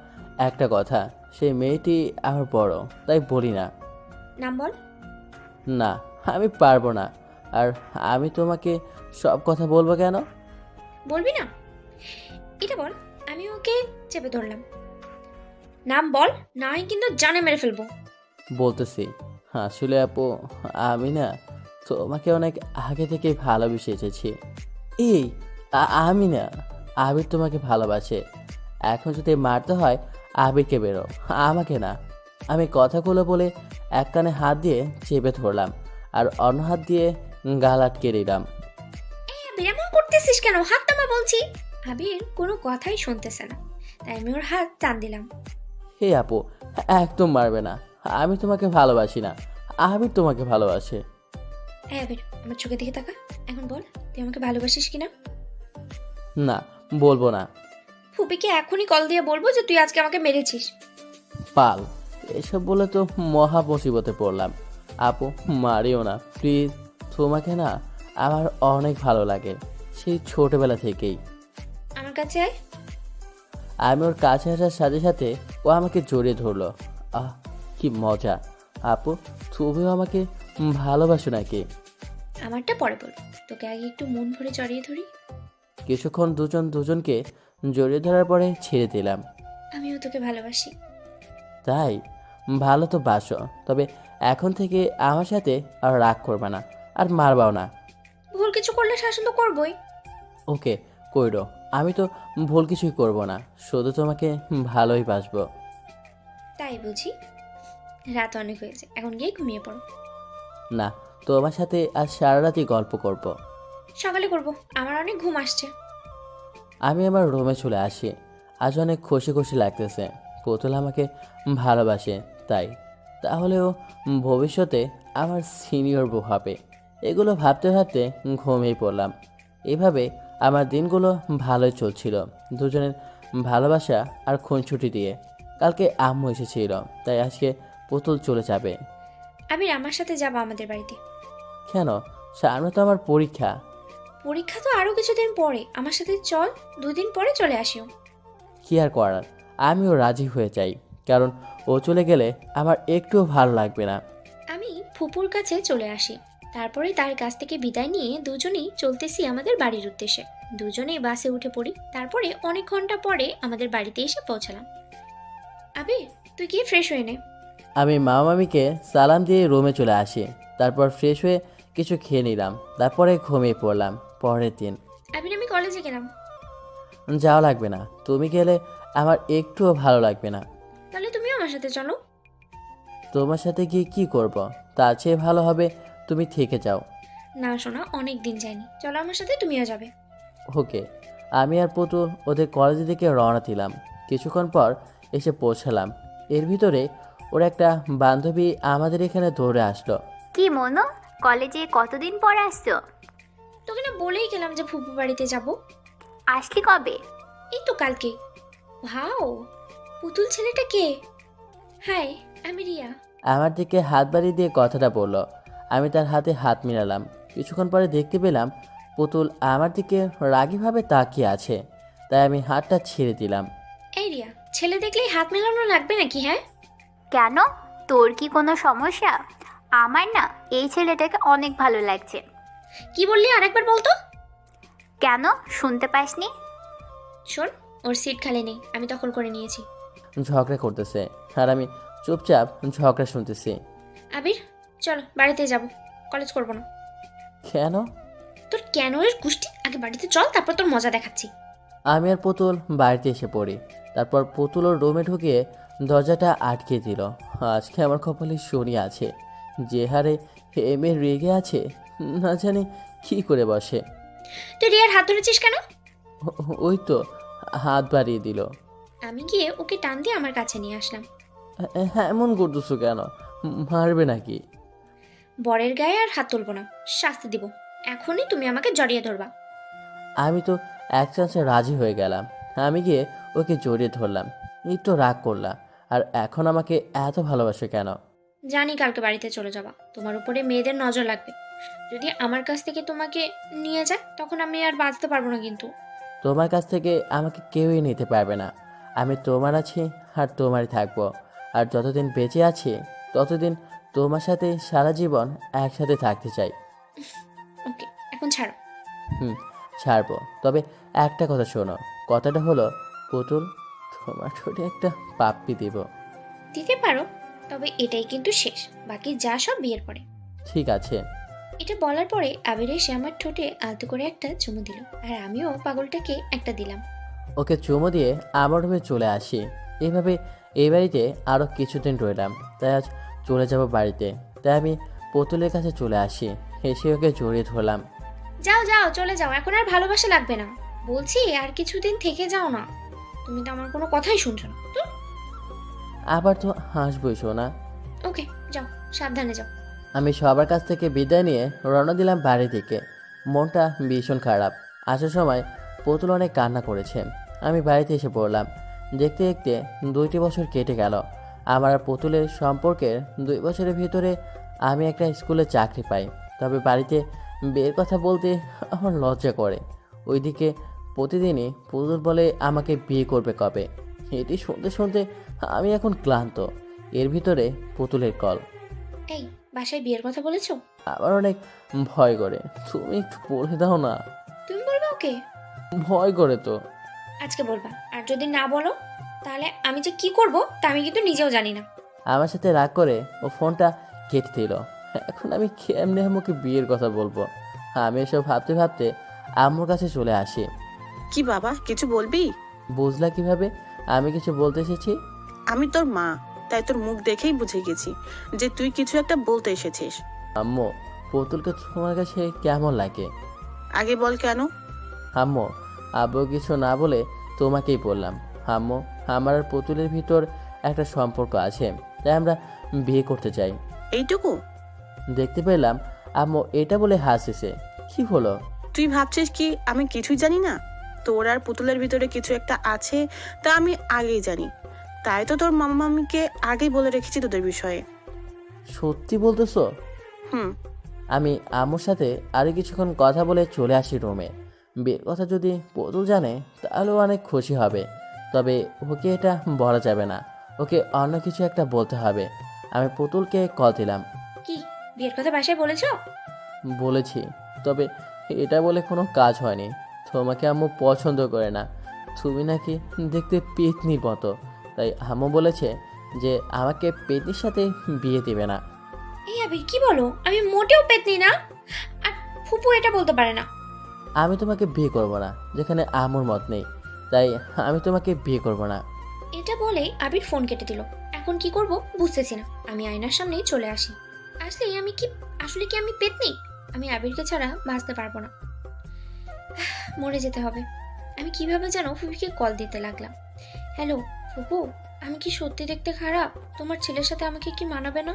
একটা কথা, সেই মেয়েটি আমার বড়, তাই বলি না। নাম বল। না, আমি পারবো না। আর আমি তোমাকে সব কথা বলবো কেন? বলবি না? এটা বল। আমি ওকে চেপে ধরলাম। নাম বল, না হয় কিন্তু জানে মেরে ফেলবো। বলতেছি। আসলে আপু, আমি না তোমাকে অনেক আগে থেকেই ভালোবেসে এসেছি। এই, আমি না, আবির তোমাকে ভালোবাসে। এখন যদি মারতে হয় আবিরকে বেরো, আমাকে না। আমি কথাগুলো বলে এক কানে হাত দিয়ে চেপে ধরলাম আর অন্য হাত দিয়ে গাল আটকে দিলাম। আবির, এমন করতেছিস কেন? হাত নামা বলছি। আবির কোনো কথাই শুনতেছে না, তাই আমি ওর হাত টান দিলাম। হে আপু, একদম মারবে না। আমি তোমাকে ভালোবাসি না, আবির তোমাকে ভালোবাসে। হ্যাঁ আবির, আমার চোখের দিকে তাকা। এখন বল, তুই আমাকে ভালোবাসিস কিনা? না, বলবো না। ফুপিকে এখনই কল দিয়ে বলবো যে তুই আজকে আমাকে মেরেছিস। পাল, এসব বলে তো মহা মুসিবতে পড়লাম। আপু, মারিও না প্লিজ। তোমাকে না আমার অনেক ভালো লাগে, সেই ছোটবেলা থেকেই। আমার কাছে আয়। আমি ওর কাছে আসার সাথে সাথে ও আমাকে জড়িয়ে ধরলো। আহ, কি মজা। আপু, তুমিও আমাকে ভালোবাসো নাকি? আমারটা পরে বল, তোকে আগে একটু মন ভরে জড়িয়ে ধরি। কিছুক্ষণ দুজন দুজনকে জড়িয়ে ধরার পরে ছেড়ে দিলাম। আমিও তোকে ভালোবাসি। তাই? ভালো তো বাসো, তবে এখন থেকে আমার সাথে আর রাগ করবে না, আর মারবাও না। ভুল কিছু করলে শাসন তো করবই। ওকে, কইরো। আমি তো ভুল কিছুই করব না, শুধু তোমাকে ভালোই বাসবো। তাই বুঝি? রাত অনেক হয়েছে, এখন গিয়ে ঘুমিয়ে পড়ো। না, তোমার সাথে আজ সারা রাতই গল্প করব। সকালে করব, আমার অনেক ঘুম আসছে। আমি আমার রুমে চলে আসি। আজ অনেক খুশি খুশি লাগতেছে। পুতুল আমাকে ভালোবাসে, তাই। তাহলেও ভবিষ্যতে আমার সিনিয়র বউ হবে। এগুলো ভাবতে ভাবতে ঘুমিয়ে পড়লাম। এভাবে আমার দিনগুলো ভালোই চলছিল, দুজনের ভালোবাসা আর খুনছুটি দিয়ে। কালকে আম্মু এসেছিল, তাই আজকে পুতুল চলে যাবে। আবির, আমার সাথে যাবো আমাদের বাড়িতে। কেন? সামনে তো আমার পরীক্ষা। পরীক্ষা তো আরো কিছুদিন পরে, আমার সাথে চল, 2 দিন পরে চলে আসিও। কি আর করার, আমিও রাজি হয়ে যাই, কারণ ও চলে গেলে আমার একটুও ভালো লাগবে না। আমি ফুপুর কাছে চলে আসি। তারপরে তার কাছ থেকে বিদায় নিয়ে দুজনেই চলতেছি আমাদের বাড়ির উদ্দেশ্যে। দুজনেই বাসে উঠে পড়ি। তারপরে অনেক ঘন্টা পরে আমাদের বাড়িতে এসে পৌঁছালাম। আবির, তুই গিয়ে ফ্রেশ হয়ে নে। আমি মামামিকে সালাম দিয়ে রুমে চলে আসি। তারপর ফ্রেশ হয়ে কিছু খেয়ে নিলাম। তারপরে ঘুমিয়ে পড়লাম। পরের দিন। আবির, আমি কলেজে গেলাম। যাওয়া লাগবে না, তুমি গেলে আমার একটুও ভালো লাগবে না। তাহলে তুমিও আমার সাথে চলো। তোমার সাথে গিয়ে কি করব? তার চেয়ে ভালো হবে তুমি থেকে যাও। না শোনা, অনেক দিন যায়নি, চলো আমার সাথে, তুমিও যাবে। ওকে, আমি আর পুতুল ওদের কলেজের দিকে রওনা দিলাম। কিছুক্ষণ পর এসে পৌঁছালাম। এর ভিতরে ওর একটা বান্ধবী আমাদের এখানে দৌড়ে আসলো। কি মনো, কলেজে কতদিন পর আসছো? তোকে না বলেই গেলাম যে ফুপু বাড়িতে যাব। আসলি কবে? এই তো কালকে। ভাও, পুতুল ছেলেটা কে? হাই, আমি রিয়া। আমার দিকে হাত বাড়িয়ে দিয়ে কথাটা বলল। আমি তার হাতে হাত মিলালাম। কিছুক্ষণ পরে দেখতে পেলাম পুতুল আমার দিকে রাগীভাবে তাকিয়ে আছে, তাই আমি হাতটা ছেড়ে দিলাম। এই রিয়া, ছেলে দেখলেই হাত মেলানো লাগবে নাকি? হ্যাঁ, কেন, তোর কি কোনো সমস্যা? আমার না এই ছেলেটাকে অনেক ভালো লাগছে। কি বললি আরেকবার বলতো। কেন, শুনতে পাসনি? শোন, ওর সিট খালি নেই, আমি দখল করে নিয়েছি। ঝগড়া করতেছে আর আমি চুপচাপ ঝগড়া শুনতেছি। আবির, চল বাড়িতে যাব, কলেজ করব না। কেন? তোর কেন এর কুষ্টি, আগে বাড়িতে চল, তারপর তোর মজা দেখাচ্ছি। আমি আর পুতুল বাড়িতে এসে পড়ি। তারপর পুতুল ওর রুমে ঢুকিয়ে দরজাটা আটকে দিল। আজকে আমার কপালে শনি আছে। যে হারে এমএ রেগে আছে, না জানি কি করে বসে। তুই রিয়ার হাত ধরেছিস কেন? ওই তো হাত বাড়িয়ে দিল। আমি গিয়ে ওকে টান দিয়ে আমার কাছে নিয়ে আসলাম। হ্যাঁ, এমন করতেছো কেন? মারবে নাকি? বরের গায়ে আর হাত তুলবো না, শাস্তি দিব। এখনই তুমি আমাকে জড়িয়ে ধরবা। আমি তো এক চান্সে রাজি হয়ে গেলাম। আমি গিয়ে ওকে জড়িয়ে ধরলাম। একটু রাগ করলাম। আর এখন আমাকে এত ভালোবাসে কেন? জানি কালকে বাড়িতে চলে যাবা, তোমার উপরে মেয়েদের নজর লাগবে। যদি আমার কাছ থেকে তোমাকে নিয়ে যায়, তখন আমি আর বাঁচতে পারবো না কিন্তু। তোমার কাছ থেকে আমাকে কেউই নিতে পারবে না। আমি তোমার আছি আর তোমারই থাকবো। আর যতদিন বেঁচে আছি ততদিন তোমার সাথে সারা জীবন একসাথে থাকতে চাই। ওকে, এখন ছাড়ো। ছাড়বো, তবে একটা কথা শোনো। কথাটা হলো, পুতুল, তোমার ঠোঁটে একটা পাপ্পি দিব। দিতে পারো, তবে এটাই কিন্তু শেষ, বাকি যা সব বিয়ের পরে। ঠিক আছে। এটা বলার পরে আবির এসে আমার ঠোঁটে আলতো করে একটা চুমু দিল, আর আমিও পাগলটাকে একটা দিলাম। ওকে চুমু দিয়ে আমার রুমে চলে আসি। এইভাবে এই বাড়িতে আরও কিছুদিন রইলাম। তাই আজ চলে যাব বাড়িতে। তাই আমি পুতুলের কাছে চলে আসি। এসে ওকে জড়িয়ে ধরলাম। যাও যাও, চলে যাও, এখন আর ভালোবাসা লাগবে না। বলছি আর কিছুদিন থেকে যাও না, তুমি তো আমার কোনো কথাই শুনছো না তো। আবার তো হাসবই শোনা। ওকে, যাও, সাবধানে যাও। আমি সবার কাছ থেকে বিদায় নিয়ে রওনা দিলাম বাড়ির দিকে। মনটা ভীষণ খারাপ। আসার সময় পুতুল অনেক কান্না করেছে। আমি বাড়িতে এসে পড়লাম। দেখতে দেখতে 2টি বছর কেটে গেল। আমার আর পুতুলের সম্পর্কের 2 বছরের ভিতরে আমি একটা স্কুলে চাকরি পাই। তবে বাড়িতে বিয়ের কথা বলতে আমার লজ্জা করে। ওইদিকে প্রতিদিনই পুতুল বলে আমাকে বিয়ে করবে কবে। এটি শুনতে শুনতে আমি এখন ক্লান্ত। এর ভিতরে পুতুলের কল। এই, বাসায় বিয়ের কথা বলেছো? আমার অনেক ভয় করে। তুমি একটু বলে দাও না। তুমি বলবে ওকে? ভয় করে তো। আজকে বলবা, আর যদি না বলো তাহলে আমি যে কি করব তা আমি কিন্তু নিজেও জানি না। আমার সাথে রাগ করে ও ফোনটা কেটে দিল। এখন আমি কেমনে আম্মুকে বিয়ের কথা বলবো? আমি এসব ভাবতে ভাবতে আম্মুর কাছে চলে আসি। কি বাবা, কিছু বলবি? বুঝলা কিভাবে আমি কিছু বলতে এসেছি? আমি তোর মা, তাই তোর মুখ দেখেই বুঝে গেছি যে তুই কিছু একটা বলতে এসেছিস। আম্মু, পুতুলকে তোমার কাছে কেমন লাগে? আগে বল কেন? আম্মু, আব্বু কিছু না বলে তোমাকেই বললাম। আম্মু, আমার আর পুতুলের ভিতর একটা সম্পর্ক আছে, তাই আমরা বিয়ে করতে চাই। এইটুকু? দেখতে পেলাম আম্মু এটা বলে হাসিছে। কি হলো? তুই ভাবছিস কি আমি কিছুই জানি না? তোর আর পুতুলের ভিতরে কিছু একটা আছে, তা আমি আগেই জানি। তাই তো তোর মামা মামিকে আগেই বলে রেখেছি তোদের বিষয়ে। সত্যি বলতেছো? হুম। আমি আম্মুর সাথে আরও কিছুক্ষণ কথা বলে চলে আসি রুমে। বিয়ের কথা যদি পুতুল জানে তাহলেও অনেক খুশি হবে। তবে ওকে এটা বলা যাবে না, ওকে অন্য কিছু একটা বলতে হবে। আমি পুতুলকে কল দিলাম। কি বিয়ের কথা বাসায় বলেছো? বলেছি, তবে এটা বলে কোনো কাজ হয়নি। তোমাকে আম্মু পছন্দ করে না। তুমি নাকি দেখতে পেতনির মতো। তাই আম্মু বলেছে যে আমাকে পেতনির সাথে বিয়ে দেবে না। এই আবির, কি বলো? আমি মোটেও পেতনি না, আর ফুপু এটা বলতে পারে না। আমি তোমাকে বিয়ে করব না, যেখানে আম্মুর মত নেই। তাই আমি তোমাকে বিয়ে করব না। এটা বলে আবির ফোন কেটে দিল। এখন কি করব বুঝতেছি না। আমি আয়নার সামনেই চলে আসি। আসলে কি আমি পেতনি? আমি আবিরকে ছাড়া বাঁচতে পারবো না। মরে যেতে হবে। আমি কিভাবে যেন ফুপিকে কল দিতে লাগলাম। হ্যালো ফুপু, আমি কি সত্যি দেখতে খারাপ? তোমার ছেলের সাথে আমাকে কি মানাবে না?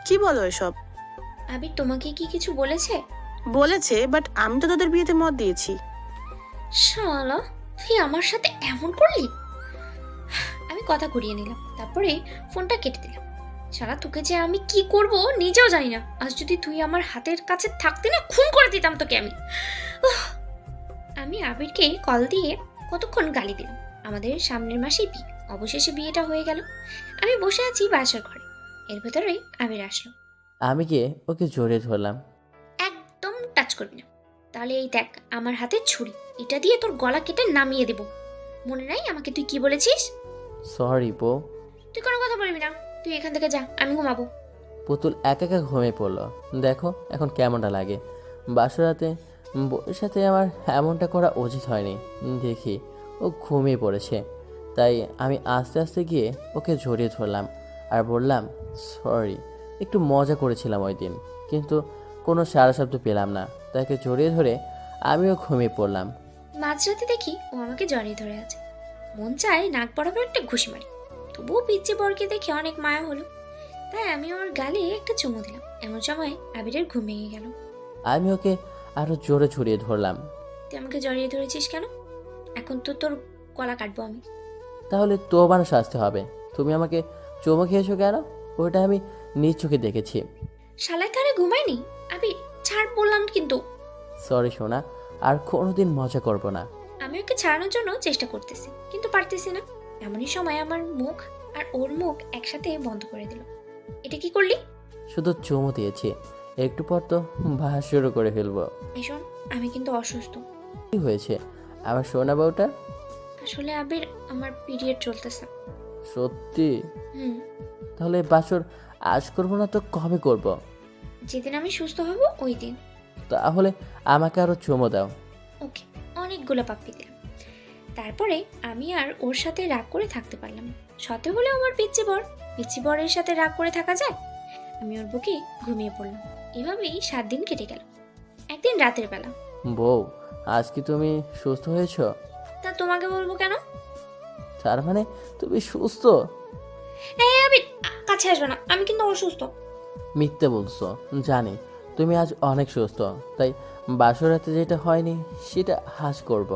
কি বলো এসব? আবির তোমাকে কি কিছু বলেছে? বলেছে, বাট আমি তো তোদের বিয়েতে মত দিয়েছি। শালা, তুই আমার সাথে এমন করলি? আমি কথা ঘুরিয়ে নিলাম, তারপরে ফোনটা কেটে দিলাম। শালা, তোকে যে আমি কি করব নিজেও জানি না। আজ যদি তুই আমার হাতের কাছে থাকতি না, খুন করে দিতাম তোকে আমি। উহ! আমি আবিরকে কল দিয়ে কতক্ষণ গালি দিলাম। আমাদের সামনের মাসেই বিয়ে, অবশেষে বিয়েটা হয়ে গেল। আমি বসে আছি বাসার ঘরে, এর ভেতরেই আবির আসলো। আমি গিয়ে ওকে জড়িয়ে ধরলাম। একদম টাচ করবি না, তাহলে এই দেখ আমার হাতের ছুরি, এটা দিয়ে তোর গলা কেটে নামিয়ে দেব। মনে নাই আমাকে তুই কি বলেছিস? সরি বউ। তুই কোনো কথা বলবি না, তুই এখান থেকে যা, আমি ঘুমাবো। পুতুল একা একা ঘুমিয়ে পড়লো। দেখো এখন কেমনটা লাগে। বাসরাতে বউয়ের সাথে আমার এমনটা করা উচিত হয়নি। দেখি ও ঘুমিয়ে পড়েছে, তাই আমি আস্তে আস্তে গিয়ে ওকে জড়িয়ে ধরলাম আর বললাম সরি, একটু মজা করেছিলাম ওই দিন, কিন্তু কোনো সারা শব্দ পেলাম না। তাকে জড়িয়ে ধরে আমিও ঘুমিয়ে পড়লাম। মাঝরাতে দেখি ও আমাকে জড়িয়ে ধরে আছে। মন চায় নাক বরাবর একটা ঘুষি মারি, তবুও পিচ্চি বরকে দেখে অনেক মায়া হলো, তাই আমি ওর গালে একটা চুমু দিলাম। এমন সময় আবিরের ঘুম ভেঙে গেল। আমি ওকে আরও জোরে জড়িয়ে ধরলাম। তুই আমাকে জড়িয়ে ধরেছিস কেন? এখন তো তোর গলা কাটবো আমি। তাহলে তোমারও শাস্তি হবে। তুমি আমাকে চুমু খেয়েছো কেন? ওটা আমি নিজ চোখে দেখেছি। শালায় তারে ঘুমায়নি। আবির ছাড় বললাম কিন্তু। সরি সোনা, আর কোনোদিন মজা করব না। আমি ওকে ছাড়ানোর জন্য চেষ্টা করতেছি, কিন্তু পারতেছি না। এমনই সময় আমার মুখ আর ওর মুখ একসাথে বন্ধ করে দিল। এটা কি করলি? শুধু চুমু দিয়েছি, একটু পর তো ভাস শুরু করে ফেলবো। এই শোন, আমি কিন্তু অসুস্থ। কি হয়েছে আমার সোনা বউটা? আসলে আবির, আমার পিরিয়ড চলতেছে। সত্যি? হুম। তাহলে বাসর আজ করবো না তো কবে করব? যেদিন আমি সুস্থ হব ওই দিন। তাহলে আমাকে আরো চুমু দাও। ওকে, অনেকগুলো পাপ্পি দিলাম। তারপরে আমি আর ওর সাথে রাগ করে থাকতে পারলাম না। সতে হলেও আমার পিচ্চি বরের সাথে রাগ করে থাকা যায়? আমি ওর বুকে ঘুমিয়ে পড়লাম। এভাবেই 7 দিন কেটে গেল। একদিন রাতের বেলা। বউ, আজ কি তুমি সুস্থ হয়েছো? তা তোমাকে বলবো কেন? তার মানে তুমি সুস্থ? এই আবির, কাছে আসবে না, আমি কিন্তু অসুস্থ। মিথ্যে বলছো, জানি তুমি আজ অনেক সুস্থ, তাই বাসরাতে যেটা হয়নি সেটা হাস করব।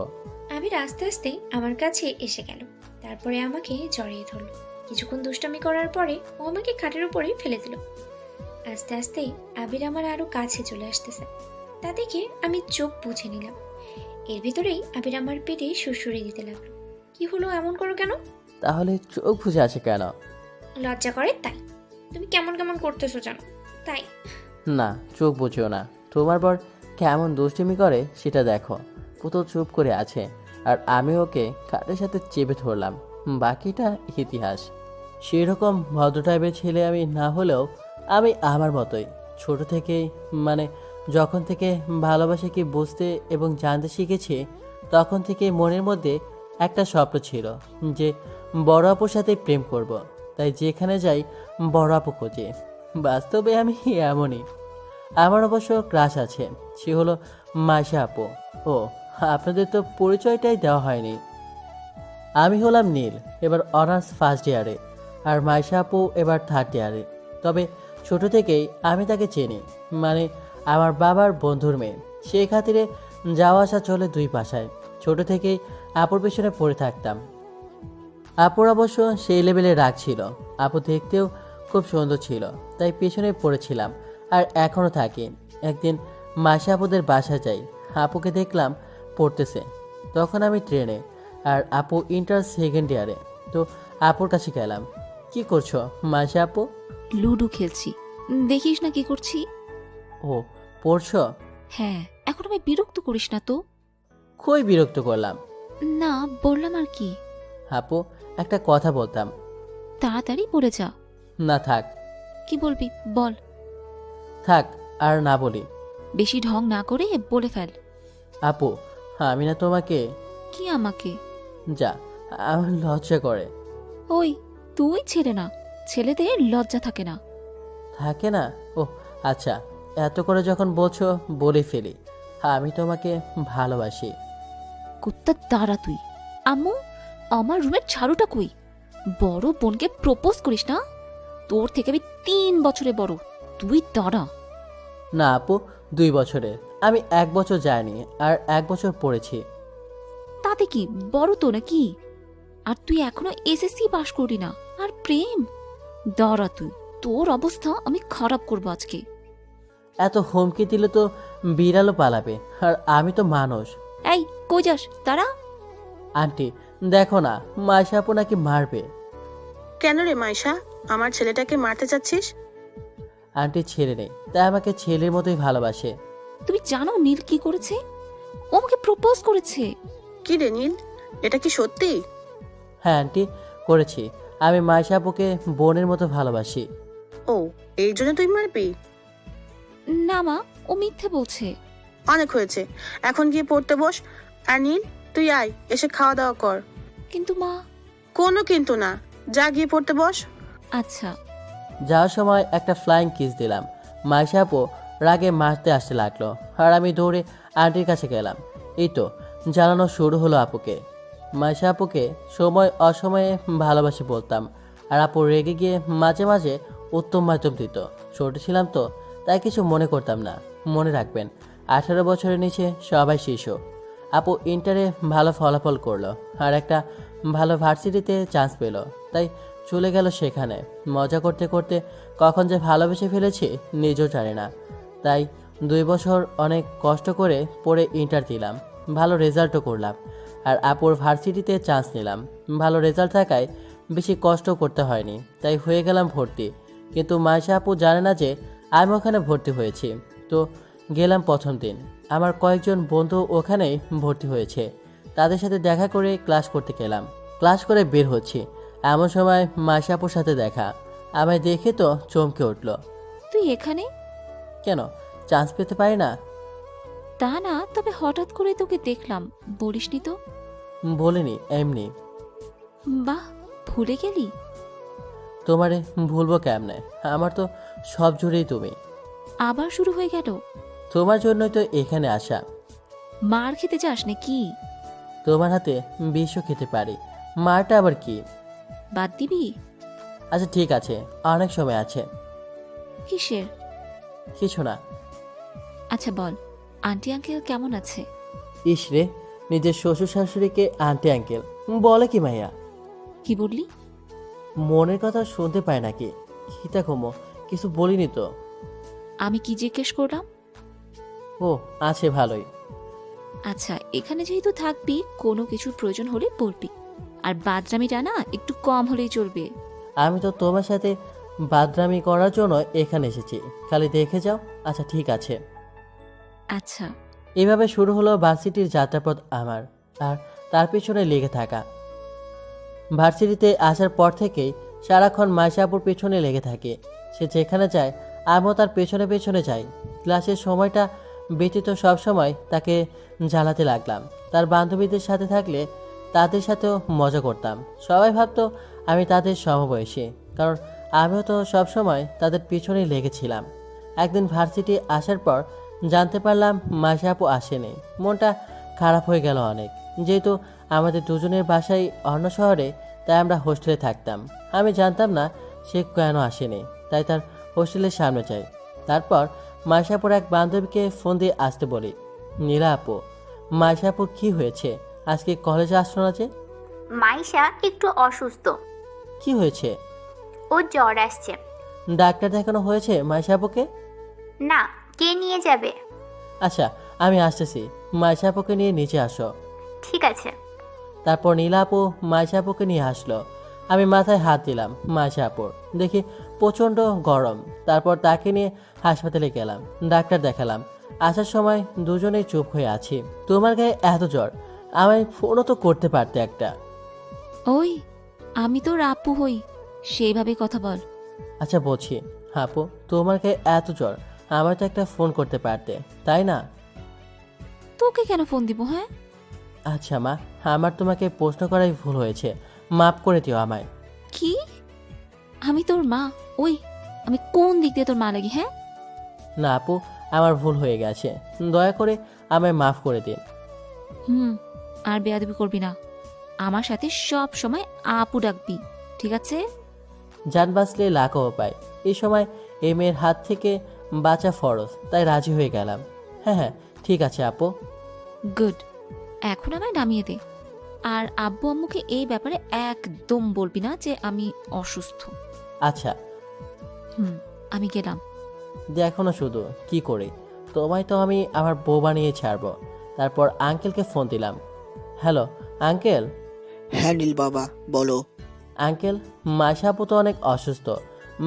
আবির আস্তে আস্তে আমার কাছে এসে গেল, তারপরে আমাকে জড়িয়ে ধরলো। কিছুক্ষণ দুষ্টামি করার পরে ও আমাকে খাটের উপরে ফেলে দিল। আস্তে আস্তে আবির আমার আরো কাছে চলে আসতেছে, তা দেখে আমি চোখ বুঝে নিলাম। এর ভিতরেই আবির আমার পেটে সুড়সুড়ি দিতে লাগলো। কি হলো, এমন করো কেন? তাহলে চোখ বুঝে আছে কেন? লজ্জা করে তাই। তুমি কেমন কেমন করতেছো জানো, তাই। না, চোখ বুঝেও না। তোমার বর কেমন দুষ্টিমি করে সেটা দেখো। পুতুল চুপ করে আছে আর আমি ওকে খাটের সাথে চেপে ধরলাম। বাকিটা ইতিহাস। সেরকম ভদ্র টাইপের ছেলে আমি না হলেও আমি আমার মতোই ছোট থেকেই, মানে যখন থেকে ভালোবাসা কি বুঝতে এবং জানতে শিখেছি, তখন থেকে মনের মধ্যে একটা স্বপ্ন ছিল যে বড় আপুর সাথে প্রেম করব। তাই যেখানে যাই বড় আপু খোঁজে। বাস্তবে আমি এমনই। আমার অবশ্য ক্রাশ আছে, সে হলো মাইশা আপু। ও, আপনাদের তো পরিচয়টাই দেওয়া হয়নি। আমি হলাম নীল, এবার অনার্স ফার্স্ট ইয়ারে, আর মাইশা আপু এবার থার্ড ইয়ারে। তবে ছোট থেকেই আমি তাকে চিনি, মানে আমার বাবার বন্ধুর মেয়ে। সেই খাতিরে যাওয়া আসা চলে দুই পাশায়। ছোট থেকেই আপুর পেছনে পড়ে থাকতাম। আপুর অবশ্য সেই লেভেলে রাগ ছিল। আপু দেখতেও খুব সুন্দর ছিল, তাই পেছনে পড়েছিলাম আর এখনও থাকি। একদিন মাসে আপুদের বাসায় যাই, আপুকে দেখলাম পড়তেছে। তখন আমি ট্রেনে আর আপু ইন্টার সেকেন্ড ইয়ারে। তো আপুর কাছে গেলাম। কি করছো মাসে আপু? লুডো খেলছি, দেখিস না কি করছি। ও, পড়ছো? হ্যাঁ, এখন আমি বিরক্ত করিস না তো। কই বিরক্ত করলাম? না, বললাম আর কি। আপু, একটা কথা বলতাম। তাড়াতাড়ি বলে যা। না থাক। কি বলবি বল। থাক, আর না বলি। বেশি ঢং না করে বলে ফেল। আপু, আমি না তোমাকে। কি আমাকে? যা, আমার লজ্জা করে। ওই, তুই ছেলে না, ছেলেদের লজ্জা থাকে না। থাকে না? ও আচ্ছা, এত করে যখন বলছো বলে ফেলি, আমি তোমাকে ভালোবাসি। কুত্তা দাঁড়া তুই। আম্মু, আমার রুমের ঝাড়ুটা কই? বড় বোনকে প্রপোজ করিস না? তোর থেকে আমি 3 বছরে বড়। তুই দাঁড়া। না আপু, 2 বছরের। আমি 1 বছর যাইনি আর 1 বছর পড়েছি। তাতে কি, বড় তো নাকি? আর তুই এখনো এসএসসি পাশ করলি না, আর প্রেম? দাঁড়া তুই, তোর অবস্থা আমি খারাপ করবো আজকে। এত হুমকি দিলে তো বিড়ালও পালাবে, আর আমি তো মানুষ। এই কই যাস? দাঁড়া। আন্টি দেখো না, মাইশা আপু নাকি মারবে। কেন রে মাইশা, আমার ছেলেটাকে মারতে চাচ্ছিস? আন্টি ছেলে নেই, তাই আমাকে ছেলের মতোই ভালোবাসে। তুমি জানো নীল কি করেছে? ও আমাকে প্রপোজ করেছে। কি রে নীল, এটা কি সত্যি? হ্যাঁ আন্টি, করেছি। আমি মাইশা আপুকে বোনের মতো ভালোবাসি। ও, এই জন্য তুই মারবি? না মা, ও মিথ্যে বলছে। অনেক হয়েছে, এখন গিয়ে পড়তে বস। আর নীল, তুই আয়, এসে খাওয়া দাওয়া কর। কিন্তু মা। কোনো কিন্তু না, যা গিয়ে পড়তে বস। আচ্ছা। যাওয়ার সময় একটা ফ্লাইং কিস দিলাম। মাইশা আপু রাগে মারতে আসতে লাগলো, আর আমি দৌড়ে আন্টির কাছে গেলাম। এই তো জ্বালানো শুরু হলো আপুকে। মাইশা আপুকে সময় অসময়ে ভালোবাসি বলতাম, আর আপু রেগে গিয়ে মাঝে মাঝে উত্তম মাধ্যম দিত। ছোট ছিলাম তো, তাই কিছু মনে করতাম না। মনে রাখবেন, 18 বছরের নিচে সবাই শিশু। আপু ইন্টারে ভালো ফলাফল করলো, আর একটা ভালো ভার্সিটিতে চান্স পেল, তাই চলে গেল সেখানে। মজা করতে করতে কখন যে ভালোবেসে ফেলেছি নিজেও জানি না। তাই 2 বছর অনেক কষ্ট করে পড়ে ইন্টার দিলাম, ভালো রেজাল্টও করলাম, আর আপুর ভার্সিটিতে চান্স নিলাম। ভালো রেজাল্ট থাকায় বেশি কষ্ট করতে হয়নি, তাই হয়ে গেলাম ভর্তি। কিন্তু মাইশা আপু জানে না যে আমি ওখানে ভর্তি হয়েছি। তো গেলাম প্রথম দিন, আমার কয়েকজন বন্ধু ওখানেই ভর্তি হয়েছে। তাদের সাথে দেখা করে ক্লাস করতে গেলাম। ক্লাস করে বের হচ্ছি, এমন সময় মাইশা আপুর সাথে দেখা। আমায় দেখে তো চমকে উঠল। তুই এখানে? কেন, চান্স পেতে পারি না? তা না, তবে হঠাৎ করে তোকে দেখলাম, বলিসনি তো। বলিনি, এমনি। বাহ, ভুলে গেলি? তোমারে ভুলবো কেমনে, আমার তো সব জুড়েই তুমি। আবার শুরু হয়ে গেল? তোমার জন্যই তো এখানে আসা। মার খেতে যাস নাকি? তোমার হাতে বিষও খেতে পারি, মারটা আবার কি? বাদ দিবি? আচ্ছা ঠিক আছে, অনেক সময় আছে। কিসের? কিছু না। আচ্ছা বল, আন্টি আঙ্কেল কেমন আছে? ইস রে, নিজের শ্বশুর শাশুড়িকে আন্টি আঙ্কেল বলে কি মাইয়া? কি বললি? মনের কথা শুনতে পায় নাকি? খিতা কমো, কিছু বলিনি তো। আমি কি জিজ্ঞেস করলাম? ও আছে, ভালোই। আচ্ছা, এখানে যেহেতু থাকবি, কোনো কিছুর প্রয়োজন হলে বলবি। আর বাদরামিটা না একটু কম হলেই চলবে। আমি তো তোমার সাথে বাদরামি করার জন্য এখানে এসেছি, খালি দেখে যাও। আচ্ছা ঠিক আছে। আচ্ছা। এভাবে শুরু হলো ভার্সিটির যাত্রাপথ আমার, আর তার পিছনে লেগে থাকা। ভার্সিটিতে আসার পর থেকেই সারাক্ষণ মাইশা আপুর পেছনে লেগে থাকে। সে যেখানে যায় আমিও তার পেছনে পেছনে যাই। ক্লাসের সময়টা ব্যতীত সবসময় তাকে জ্বালাতে লাগলাম। তার বান্ধবীদের সাথে থাকলে তাদের সাথেও মজা করতাম। সবাই ভাবতো আমি তাদের সমবয়সী, কারণ আমিও তো সবসময় তাদের পিছনেই লেগেছিলাম। একদিন ভার্সিটি আসার পর জানতে পারলাম মাইশা আপু আসেনি। মনটা খারাপ হয়ে গেল অনেক। যেহেতু আমাদের দুজনের বাসায় অন্য শহরে, তাই আমরা হোস্টেলে থাকতাম। আমি জানতাম না সে কেন আসেনি, তাই তার হোস্টেলের সামনে যাই। তারপর মাইশা আপুর এক বান্ধবীকে ফোন দিয়ে আসতে বলি, নীলা আপু, মাইশা আপুর কী হয়েছে? আজকে কলেজে আসলো না যে? মাইশা একটু অসুস্থ। কি হয়েছে? ওর জ্বর আসছে। ডাক্তার দেখানো হয়েছে মাইশা আপুকে? না, কে নিয়ে যাবে? আচ্ছা আমি আসতেছি, মাইশা আপুকে নিয়ে নিচে আসো। ঠিক আছে। তারপর নীলা আপু মাইশা আপুকে নিয়ে আসলো। আমি মাথায় হাত দিলাম মাইশা আপুর, দেখি প্রচণ্ড গরম। তারপর তাকে নিয়ে হাসপাতালে গেলাম, ডাক্তার দেখালাম। আসার সময় দুজনেই চুপ হয়ে আছি। তোমার গায়ে এত জ্বর, আমায় ফোনও তো করতে পারতে একটা। ওই, আমি তোর আপু হই, সেইভাবে কথা বল। আচ্ছা বলছি আপু, তোমার গায়ে এত জ্বর, আমায় তো একটা ফোন করতে পারতে, তাই না? তোকে কেন ফোন দিব? হ্যাঁ। আচ্ছা মা, আমার তোমাকে প্রশ্ন করাই ভুল হয়েছে, মাফ করে দিও আমায়। কি? আমি তোর মা? ওই, আমি কোন দিক দিয়ে তোর মা লাগি? হ্যাঁ। না আপু, আমার ভুল হয়ে গেছে, দয়া করে আমায় মাফ করে দিন। হুম, আর বেয়াদবি করবি না। আমার সাথে সব সময় আপু ডাকবি, ঠিক আছে? জান বাঁচলে লাখও পায়। এই সময় এই মেয়ের হাত থেকে বাঁচা ফরজ, তাই রাজি হয়ে গেলাম। হ্যাঁ হ্যাঁ, ঠিক আছে আপু। গুড। এখন আমায় নামিয়ে দে। আর আব্বু আম্মুকে এই ব্যাপারে একদম বলবি না যে আমি অসুস্থ। আচ্ছা, আমি গেলাম। দেখো না শুধু কি করে, তোমায় তো আমি আমার বউ বানিয়ে ছাড়বো। তারপর আঙ্কেলকে ফোন দিলাম। Hello uncle. হ্যাঁ নীল বাবা, বলো। আঙ্কেল, মাসা আপু তো অনেক অসুস্থ।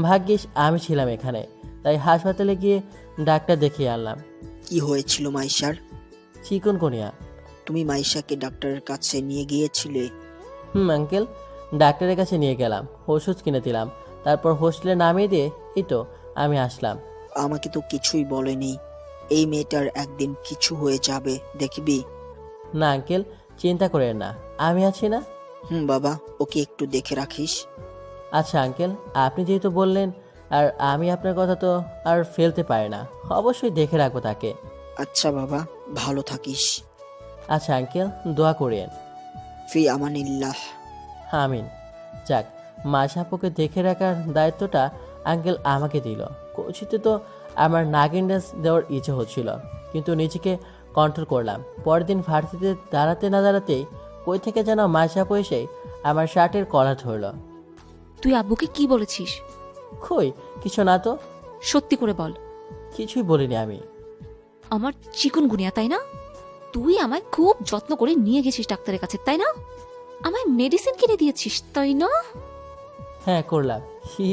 ভাগ্যিস আমি ছিলাম এখানে, তাই হাসপাতালে গিয়ে ডাক্তার দেখিয়ে আনলাম। কি হয়েছিল মাইশার? চিকুনগুনিয়া। তুমি মাইশাকে ডাক্তারের কাছে নিয়ে গিয়েছিলে? আঙ্কেল, ডাক্তারের কাছে নিয়ে গেলাম, ওষুধ কিনে দিলাম, তারপর হোস্টেলে নামিয়ে দিয়ে এই তো আমি আসলাম। আমাকে তো কিছুই বলেনি। এই মেয়েটার একদিন কিছু হয়ে যাবে, দেখবি। না আঙ্কেল, চিন্তা করেন না, আমি আছি না। বাবা, ওকে একটু দেখে রাখিস। আচ্ছা আঙ্কেল, আপনি যেহেতু বললেন, আর আমি আপনার কথা তো আর ফেলতে পারি না, অবশ্যই দেখে রাখবো তাকে। আচ্ছা বাবা, ভালো থাকিস। আচ্ছা আঙ্কেল, দোয়া করেন। ফি আমানিল্লাহ। আমিন। যাক, মাসাপুকে দেখে রাখার দায়িত্বটা আঙ্কেল আমাকে দিল। কোচিতে তো আমার নাগিন ড্যান্স দেওয়ার ইচ্ছে হচ্ছিল, কিন্তু নিজেকে কন্ট্রোল করলাম। পরের দিন ভার্সিটিতে দাঁড়াতে না দাঁড়াতেই কই থেকে যেন মাসাপু এসে আমার শার্টের কলার ধরল। তুই আব্বুকে কি বলেছিস? কই কিছু না তো। সত্যি করে বল। কিছুই বলিনি আমি। আমার চিকুনগুনিয়া, তাই না? তুই আমায় খুব যত্ন করে নিয়ে গেছিস ডাক্তারের কাছে, তাই না? আমায় মেডিসিন কিনে দিয়েছিস, তাই না? হ্যাঁ করলাম। হি।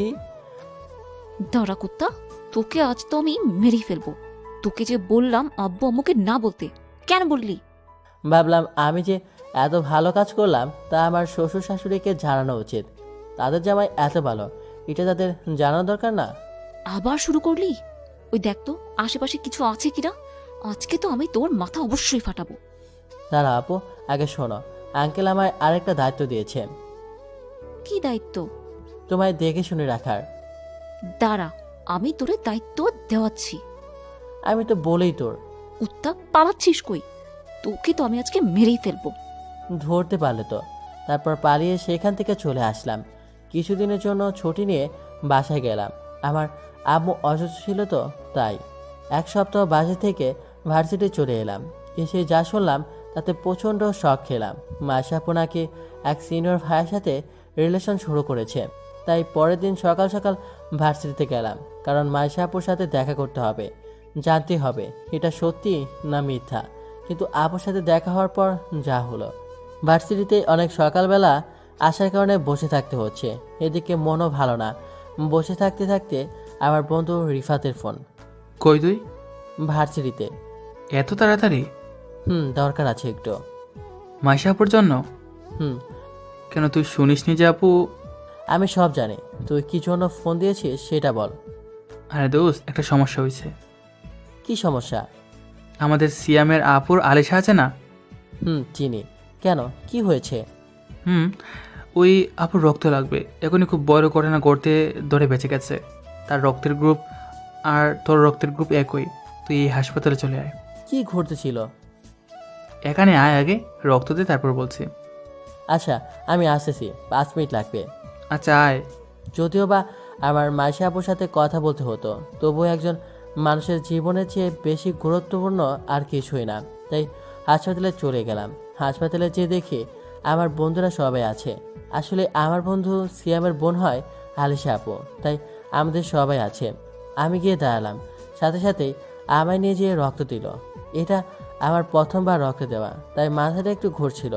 দাঁড়া কুত্তা, তোকে আজ তো আমি মেরেই ফেলবো। তোকে যে বললাম আব্বু আম্মুকে না বলতে, কেন বললি? ভাবলাম আমি যে এত ভালো কাজ করলাম তা আমার শ্বশুর শাশুড়িকে জানানো উচিত। তাদের জামাই এত ভালো, এটা তাদের জানানো দরকার না? আবার শুরু করলি? ওই দেখ তো আশেপাশে কিছু আছে কিনা। আজকে তো আমি তোর মাথা অবশ্যই ফাটাবো। দাঁড়া আপু, আগে শোনো। আঙ্কেল আমায় আরেকটা দায়িত্ব দিয়েছে। কি দায়িত্ব? তোমায় দেখে শুনে রাখার। দাঁড়া, আমি তোরে দায়িত্ব দেওয়াচ্ছি। আমি তো বলেই তোর। উত্তাপ পালাচ্ছিস কই? তোকে তো আমি আজকে মেরেই ফেলবো। ধরতে পারলে তো। তারপর পালিয়ে সেখান থেকে চলে আসলাম। কিছুদিনের জন্য ছুটি নিয়ে বাসায় গেলাম। আমার আম্মু অসুস্থ ছিল তো, তাই 1 সপ্তাহ বাসা থেকে ভার্সিটি চলে এলাম। এসে যা শুনলাম তাতে প্রচণ্ড শখ খেলাম। মাসাপু নাকি এক সিনিয়র ভাইয়ের সাথে রিলেশন শুরু করেছে। তাই পরের দিন সকাল সকাল ভার্সিটিতে গেলাম, কারণ মাসাপুর সাথে দেখা করতে হবে, জানতে হবে এটা সত্যি না মিথ্যা। কিন্তু আপুর সাথে দেখা হওয়ার পর যা হলো। ভার্সিটিতে অনেক সকালবেলা আসার কারণে বসে থাকতে হচ্ছে, এদিকে মনও ভালো না। বসে থাকতে থাকতে আমার বন্ধু রিফাতের ফোন। কই তুই? ভার্সিটিতে। এত তাড়াতাড়ি? দরকার আছে একটু। মাইশাপুর জন্য? হুম। কেন তুই শুনিসনি যে আপু? আমি সব জানি, তুই কি জন্য ফোন দিয়েছিস সেটা বল। আরে দোস্ত, একটা সমস্যা হয়েছে। কি সমস্যা? আমাদের সিয়ামের আপুর আলিশা আছে না? চিনি। কেন, কি হয়েছে? ওই আপুর রক্ত লাগবে। এখনই খুব বড় ঘটনা ঘটতে ধরে বেঁচে গেছে। তার রক্তের গ্রুপ আর তোর রক্তের গ্রুপ একই। তুই এই হাসপাতালে চলে আয়। কি ঘটতেছিল? এখানে আয়, আগে রক্ত দে, তারপর বলছি। আচ্ছা, আমি আসতেছি, 5 মিনিট লাগবে। আচ্ছা আয়। যদিও বা আমার মাসি আপুর সাথে কথা বলতে হতো, তবুও একজন মানুষের জীবনের চেয়ে বেশি গুরুত্বপূর্ণ আর কিছুই না। তাই হাসপাতালে চলে গেলাম। হাসপাতালে যেয়ে দেখি আমার বন্ধুরা সবাই আছে। আসলে আমার বন্ধু সিয়ামের বোন হয় আলিশা আপু, তাই আমাদের সবাই আছে। আমি গিয়ে দাঁড়ালাম, সাথে সাথেই আমায় নিয়ে যেয়ে রক্ত দিল। এটা আমার প্রথমবার রক্ত দেওয়া, তাই মাথাটা একটু ঘুরছিল।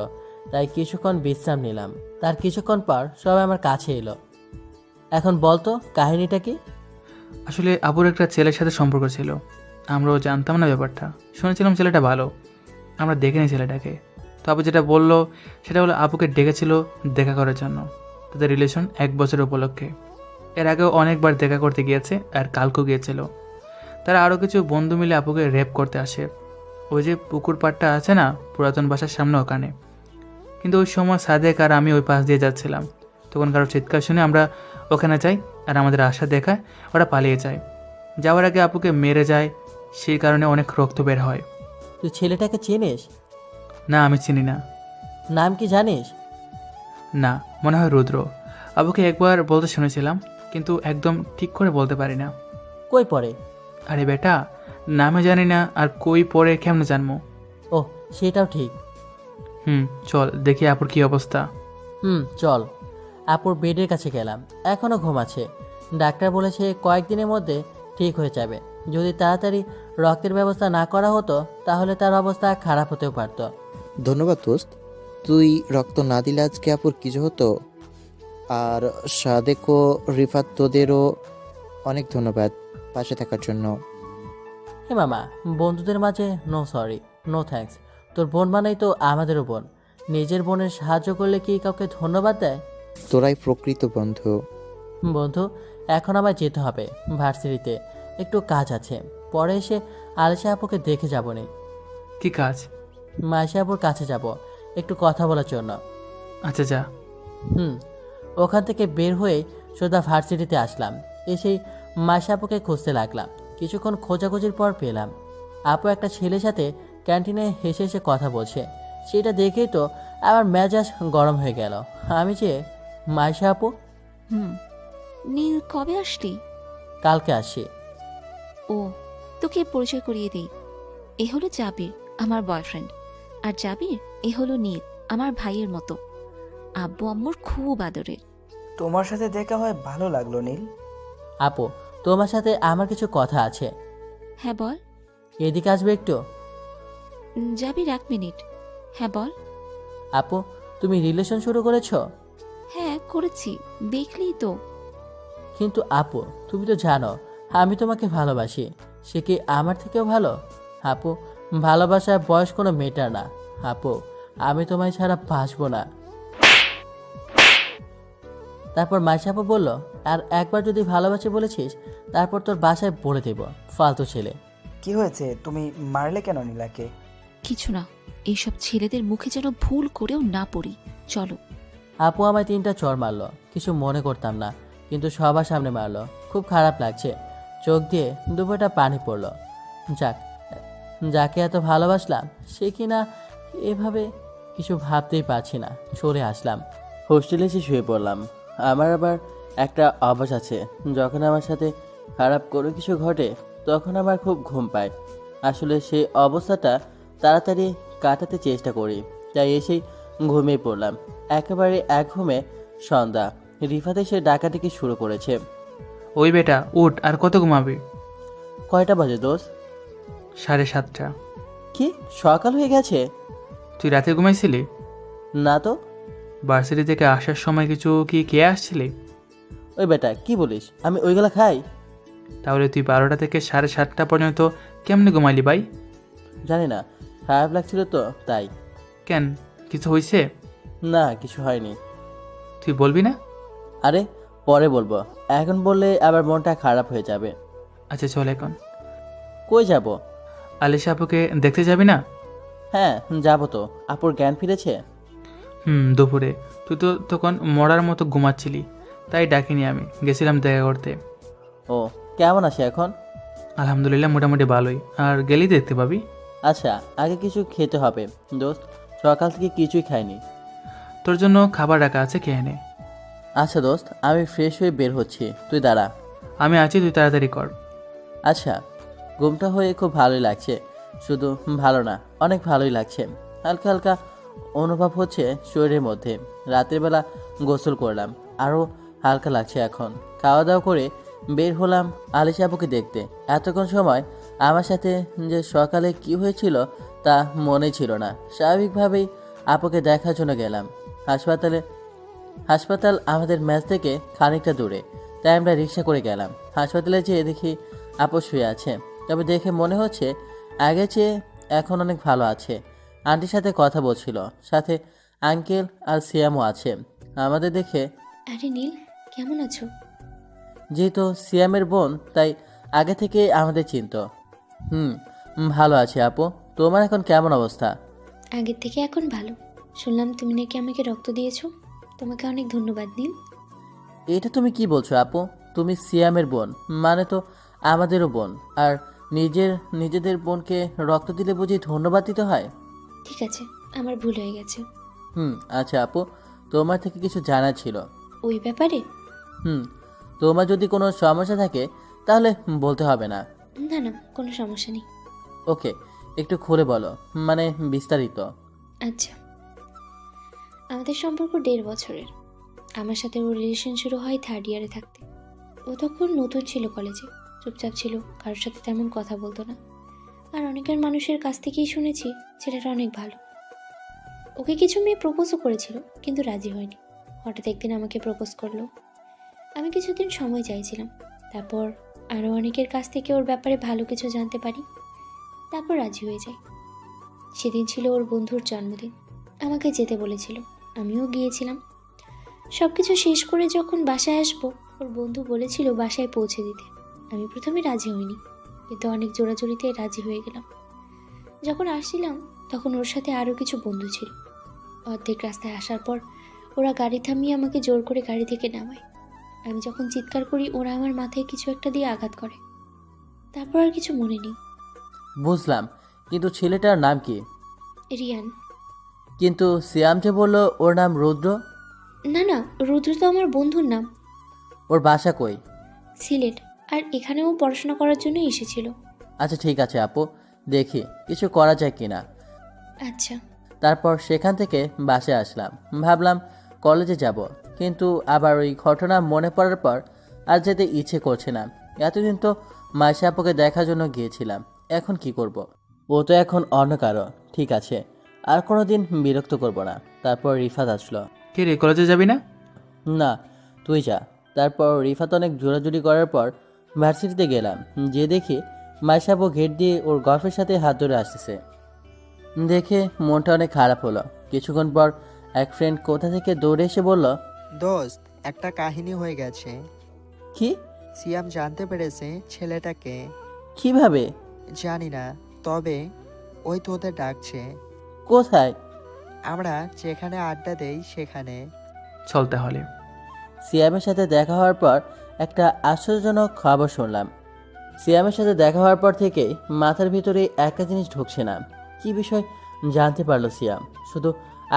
তাই কিছুক্ষণ বিশ্রাম নিলাম। তার কিছুক্ষণ পর সবাই আমার কাছে এলো। এখন বলতো কাহিনীটা কি? আসলে আপুর একটা ছেলের সাথে সম্পর্ক ছিল। আমরাও জানতাম না ব্যাপারটা, শুনেছিলাম ছেলেটা ভালো, আমরা দেখিনি ছেলেটাকে। তো আপু যেটা বললো সেটা হলো আপুকে ডেকেছিল দেখা করার জন্য, তাদের রিলেশন 1 বছরের উপলক্ষে। এর আগেও অনেকবার দেখা করতে গিয়েছে, আর কালকেও গিয়েছিল। তারা আরও কিছু বন্ধু মিলে আপুকে রেপ করতে আসে। ওই যে পুকুর পাড়টা আছে না পুরাতন বাসার সামনে, ওখানে। কিন্তু ওই সময় সাদেক আর আমি ওই পাশ দিয়ে যাচ্ছিলাম, তখন কারো চিৎকার শুনে আমরা ওখানে যাই, আর আমাদের আশা দেখায় ওরা পালিয়ে যায়। যাওয়ার আগে আপুকে মেরে যায়, সেই কারণে অনেক রক্ত বের হয়। তুই ছেলেটাকে চিনিস? না, আমি চিনি না। নাম কি জানিস? না, মনে হয় রুদ্র। আবুকে একবার বলতে শুনেছিলাম, কিন্তু একদম ঠিক করে বলতে পারি না। কই পড়ে? আরে বেটা, নামে জানি না আর কই পড়ে কেমনে জানবো? ও, সেটাও ঠিক। চল দেখি আপুর কি অবস্থা। চল। আপুর বেডের কাছে গেলাম, এখনও ঘুমাচ্ছে। ডাক্তার বলেছে কয়েকদিনের মধ্যে ঠিক হয়ে যাবে। যদি তাড়াতাড়ি রক্তের ব্যবস্থা না করা হতো তাহলে তার অবস্থা খারাপ হতেও পারত। ধন্যবাদ দোস্ত, তুই রক্ত না দিলে আজকে আপুর কিছু হতো। আর সাদেক ও রিফাত, তোদেরও অনেক ধন্যবাদ পাশে থাকার জন্য। হে মামা, বন্ধুদের মাঝে নো সরি, নো থ্যাঙ্কস। তোর বোন মানেই তো আমাদেরও বোন। নিজের বোনের সাহায্য করলে কি কাউকে ধন্যবাদ দেয়? তোরাই প্রকৃত বন্ধু। বন্ধু, এখন আমায় যেতে হবে ভার্সিটিতে, একটু কাজ আছে। পরে এসে আলিশা আপুকে দেখে যাবো নি। কি কাজ? মাইশা আপুর কাছে যাব একটু কথা বলার জন্য। আচ্ছা যা। ওখান থেকে বের হয়ে সোজা ভার্সিটিতে আসলাম। এসেই মাইশা আপুকে খুঁজতে লাগলাম। কিছুক্ষণ খোঁজাখুঁজির পর পেলাম। আপু একটা ছেলের সাথে ক্যান্টিনে হেসে হেসে কথা বলছে। সেটা দেখেই তো আমার মেজাজ গরম হয়ে গেল। আমি যে, মাইশা আপু, নীল কবে আসলি? কালকে আসি। ও, তোকে পরিচয় করিয়ে দিই। এ হলো জাবির, আমার বয়ফ্রেন্ড। আর জাবির, এ হলো নীল, আমার ভাইয়ের মতো। আব্বু আম্মুর খুব আদরের। তোমার সাথে দেখা হয় ভালো লাগলো নীল। আপু, তোমার সাথে আমার কিছু কথা আছে। হ্যাঁ বল। এদিকে আসবে একটু? জাবির 1 মিনিট। হ্যাঁ বল। আপু, তুমি রিলেশন শুরু করেছো? হ্যাঁ করেছি, দেখলি তো। কিন্তু আপু, তুমি তো জানো আমি তোমাকে ভালোবাসি। সে কি আমার থেকেও ভালো? আপু, ভালোবাসার বয়স কোনো মেটার না। আপু, আমি তোমায় ছাড়া বাঁচবো না। তারপর মাইশাপু বলল, আর একবার যদি ভালোবাসি বলেছিস তারপর তোর বাসায় বলে দেব, ফালতু ছেলে। কি হয়েছে, তুমি মারলে কেন নীলাকে? কিছু না, এইসব ছেলেদের মুখে যেন ভুল করেও না পড়ি। চলো। আপু আমায় 3টা চড় মারলো, কিছু মনে করতাম না, কিন্তু সবার সামনে মারলো। খুব খারাপ লাগছে। চোখ দিয়ে দুপোটা পানি পড়লো। যাক, যাকে এত ভালোবাসলাম সে কিনা এভাবে, কিছু ভাবতেই পারছি না। চলে আসলাম হোস্টেলে, এসে শুয়ে পড়লাম। আমার আবার একটা অভ্যাস আছে, যখন আমার সাথে খারাপ কোনো কিছু ঘটে তখন আমার খুব ঘুম পায়। আসলে সেই অবস্থাটা তাড়াতাড়ি কাটাতে চেষ্টা করি, তাই এসেই ঘুমিয়ে পড়লাম। একেবারে এক ঘুমে সন্ধ্যা। রিফাত এসে ডাকাডাকি শুরু করেছে। ওই বেটা উঠ, আর কত ঘুমাবি? কয়টা বাজে দোস্ত? 7:30। কি, সকাল হয়ে গেছে? তুই রাতে ঘুমাইছিলি? না তো। ভার্সিটি থেকে আসার সময় কিছু কি খেয়ে আসছিলি? ওই বেটা কি বলিস, আমি ওইগুলা খাই? তাহলে তুই 12টা থেকে 7:30 পর্যন্ত কেমনে ঘুমাইলি ভাই? জানি না, খারাপ লাগছিল তো তাই। কেন, কিছু হয়েছে? না, কিছু হয়নি। তুই বলবি না? আরে পরে বলবো, এখন বললে আবার মনটা খারাপ হয়ে যাবে। আচ্ছা চল এখন। কই যাব? আলিশা আপুকে দেখতে যাবি না? হ্যাঁ যাবো তো। আপুর জ্ঞান ফিরেছে? দুপুরে। তুই তো তখন মরার মতো ঘুমাচ্ছিলি, তাই ডাকিনি আমি, গেছিলাম দেখা করতে। ও, কেমন আছে এখন? আলহামদুলিল্লাহ, মোটামুটি ভালোই। আর গেলেই দেখতে পাবি। আচ্ছা, আগে কিছু খেতে হবে দোস্ত, সকাল থেকে কিছুই খাইনি। তোর জন্য খাবার রাখা আছে, খেয়ে নে। আচ্ছা দোস্ত, আমি ফ্রেশ হয়ে বের হচ্ছি, তুই দাঁড়া। আমি আছি, তুই তাড়াতাড়ি কর। আচ্ছা। ঘুমটা হয়ে খুব ভালোই লাগছে, শুধু ভালো না, অনেক ভালোই লাগছে। হালকা হালকা অনুভব হচ্ছে শরীরের মধ্যে। রাতের বেলা গোসল করলাম, আরও হালকা লাগছে এখন। খাওয়া দাওয়া করে বের হলাম আলিশা আপুকে দেখতে। এতক্ষণ সময় আমার সাথে যে সকালে কি হয়েছিল তা মনে ছিল না। স্বাভাবিকভাবেই আপুকে দেখার জন্য গেলাম। হাসপাতাল আমাদের ম্যাচ থেকে খানিকটা দূরে, তাই আমরা রিক্সা করে গেলাম। হাসপাতালে যেয়ে দেখি আপু শুয়ে আছে, তবে দেখে মনে হচ্ছে আগে চেয়ে এখন অনেক ভালো আছে। আন্টির সাথে কথা বলছিল, সাথে আঙ্কেল আর সিয়ামও আছে। আমাদের দেখে, আরে নীল, কেমন আছো? যেহেতু সিয়ামের বোন তাই আগে থেকে আমাদের চিনত। ভালো আছে আপু। তোমার এখন কেমন অবস্থা? আগের থেকে এখন ভালো। শুনলাম তুমি নাকি আমাকে রক্ত দিয়েছো। তোমাকে অনেক ধন্যবাদ নীল। এটা তুমি কি বলছো আপু? তুমি সিয়ামের বোন মানে তো আমাদেরও বোন, আর নিজেদের বোনকে রক্ত দিলে বুঝি ধন্যবাদ দিতে হয়? ঠিক আছে, আমার ভুল হয়ে গেছে। আচ্ছা আপু, তোমার থেকে কিছু জানার ছিল। ওই ব্যাপারে? হুম তোমার যদি কোনো সমস্যা থাকে তাহলে বলতে হবে না। না না, কোনো সমস্যা নেই। ওকে, একটু খুলে বলো, মানে বিস্তারিত। আচ্ছা, আমাদের সম্পর্ক 1.5 বছরের। আমার সাথে ওর রিলেশন শুরু হয় 3rd ইয়ারে থাকতে। ও তখন নতুন ছিল কলেজে, চুপচাপ ছিল, কারোর সাথে তেমন কথা বলতো না। আর অনেকের মানুষের কাছ থেকেই শুনেছি ছেলেটা অনেক ভালো। ওকে কিছু মেয়ে প্রপোজও করেছিল, কিন্তু রাজি হয়নি। হঠাৎ একদিন আমাকে প্রপোজ করলো। আমি কিছুদিন সময় চাইছিলাম, তারপর আরও অনেকের কাছ থেকে ওর ব্যাপারে ভালো কিছু জানতে পারি, তারপর রাজি হয়ে যাই। সেদিন ছিল ওর বন্ধুর জন্মদিন, আমাকে যেতে বলেছিল, আমিও গিয়েছিলাম। সব কিছু শেষ করে যখন বাসায় আসবো, ওর বন্ধু বলেছিল বাসায় পৌঁছে দিতে। আমি প্রথমে রাজি হইনি, কিন্তু অনেক জোরাজোরিতে রাজি হয়ে গেলাম। যখন আসছিলাম তখন ওর সাথে আরও কিছু বন্ধু ছিল। অর্ধেক রাস্তায় আসার পর ওরা গাড়ি থামিয়ে আমাকে জোর করে গাড়ি থেকে নামায়। আমি যখন চিৎকার করি, ওরা আমার মাথায় কিছু একটা দিয়ে আঘাত করে। তারপর আর কিছু মনে নেই। বুঝলাম, কিন্তু ছেলেটার নাম কি? রিয়ান। কিন্তু সিয়াম যে বলল ওর নাম রুদ্র। না না, রুদ্র তো আমার বন্ধুর নাম। ওর বাসা কই? সিলেট, আর এখানেও পড়াশোনা করার জন্য এসেছিল। আচ্ছা ঠিক আছে আপু, দেখি কিছু করা যায় কিনা। আচ্ছা। তারপর সেখান থেকে বাসে আসলাম, ভাবলাম কলেজে যাব, কিন্তু আবার ওই ঘটনা মনে পড়ার পর আর যেতে ইচ্ছে করছে না। এতদিন তো মাইশা আপুকে দেখার জন্য গিয়েছিলাম, এখন কি করব? ও তো এখন অন্য কারো। ঠিক আছে, আর কোনো দিন বিরক্ত করব না। তারপর রিফাত আসলো। কে রে, কলেজে যাবি না? না, তুই যা। তারপর রিফাত অনেক জোরাজুরি করার পর ভার্সিটিতে গেলাম, যে দেখি মাইশা আপু গেট দিয়ে ওর গল্পের সাথে হাত ধরে আসতেছে। দেখে মনটা অনেক খারাপ হলো। কিছুক্ষণ পর এক ফ্রেন্ড কোথা থেকে দৌড়ে এসে বলল, দোস্ত, একটা কাহিনী হয়ে গেছে। কি? সিয়াম জানতে পেরেছে ছেলেটাকে। কিভাবে? জানি না, তবে ওই তোদের ডাকছে। কোথায়? আমরা যেখানে আড্ডা দেই সেখানে। চল তাহলে। সিয়ামের সাথে দেখা হওয়ার পর একটা আশ্চর্যজনক খবর শুনলাম। সিয়ামের সাথে দেখা হওয়ার পর থেকেই মাথার ভিতরে একটা জিনিস ঢুকছে না। কি বিষয় জানতে পারলো সিয়াম, শুধু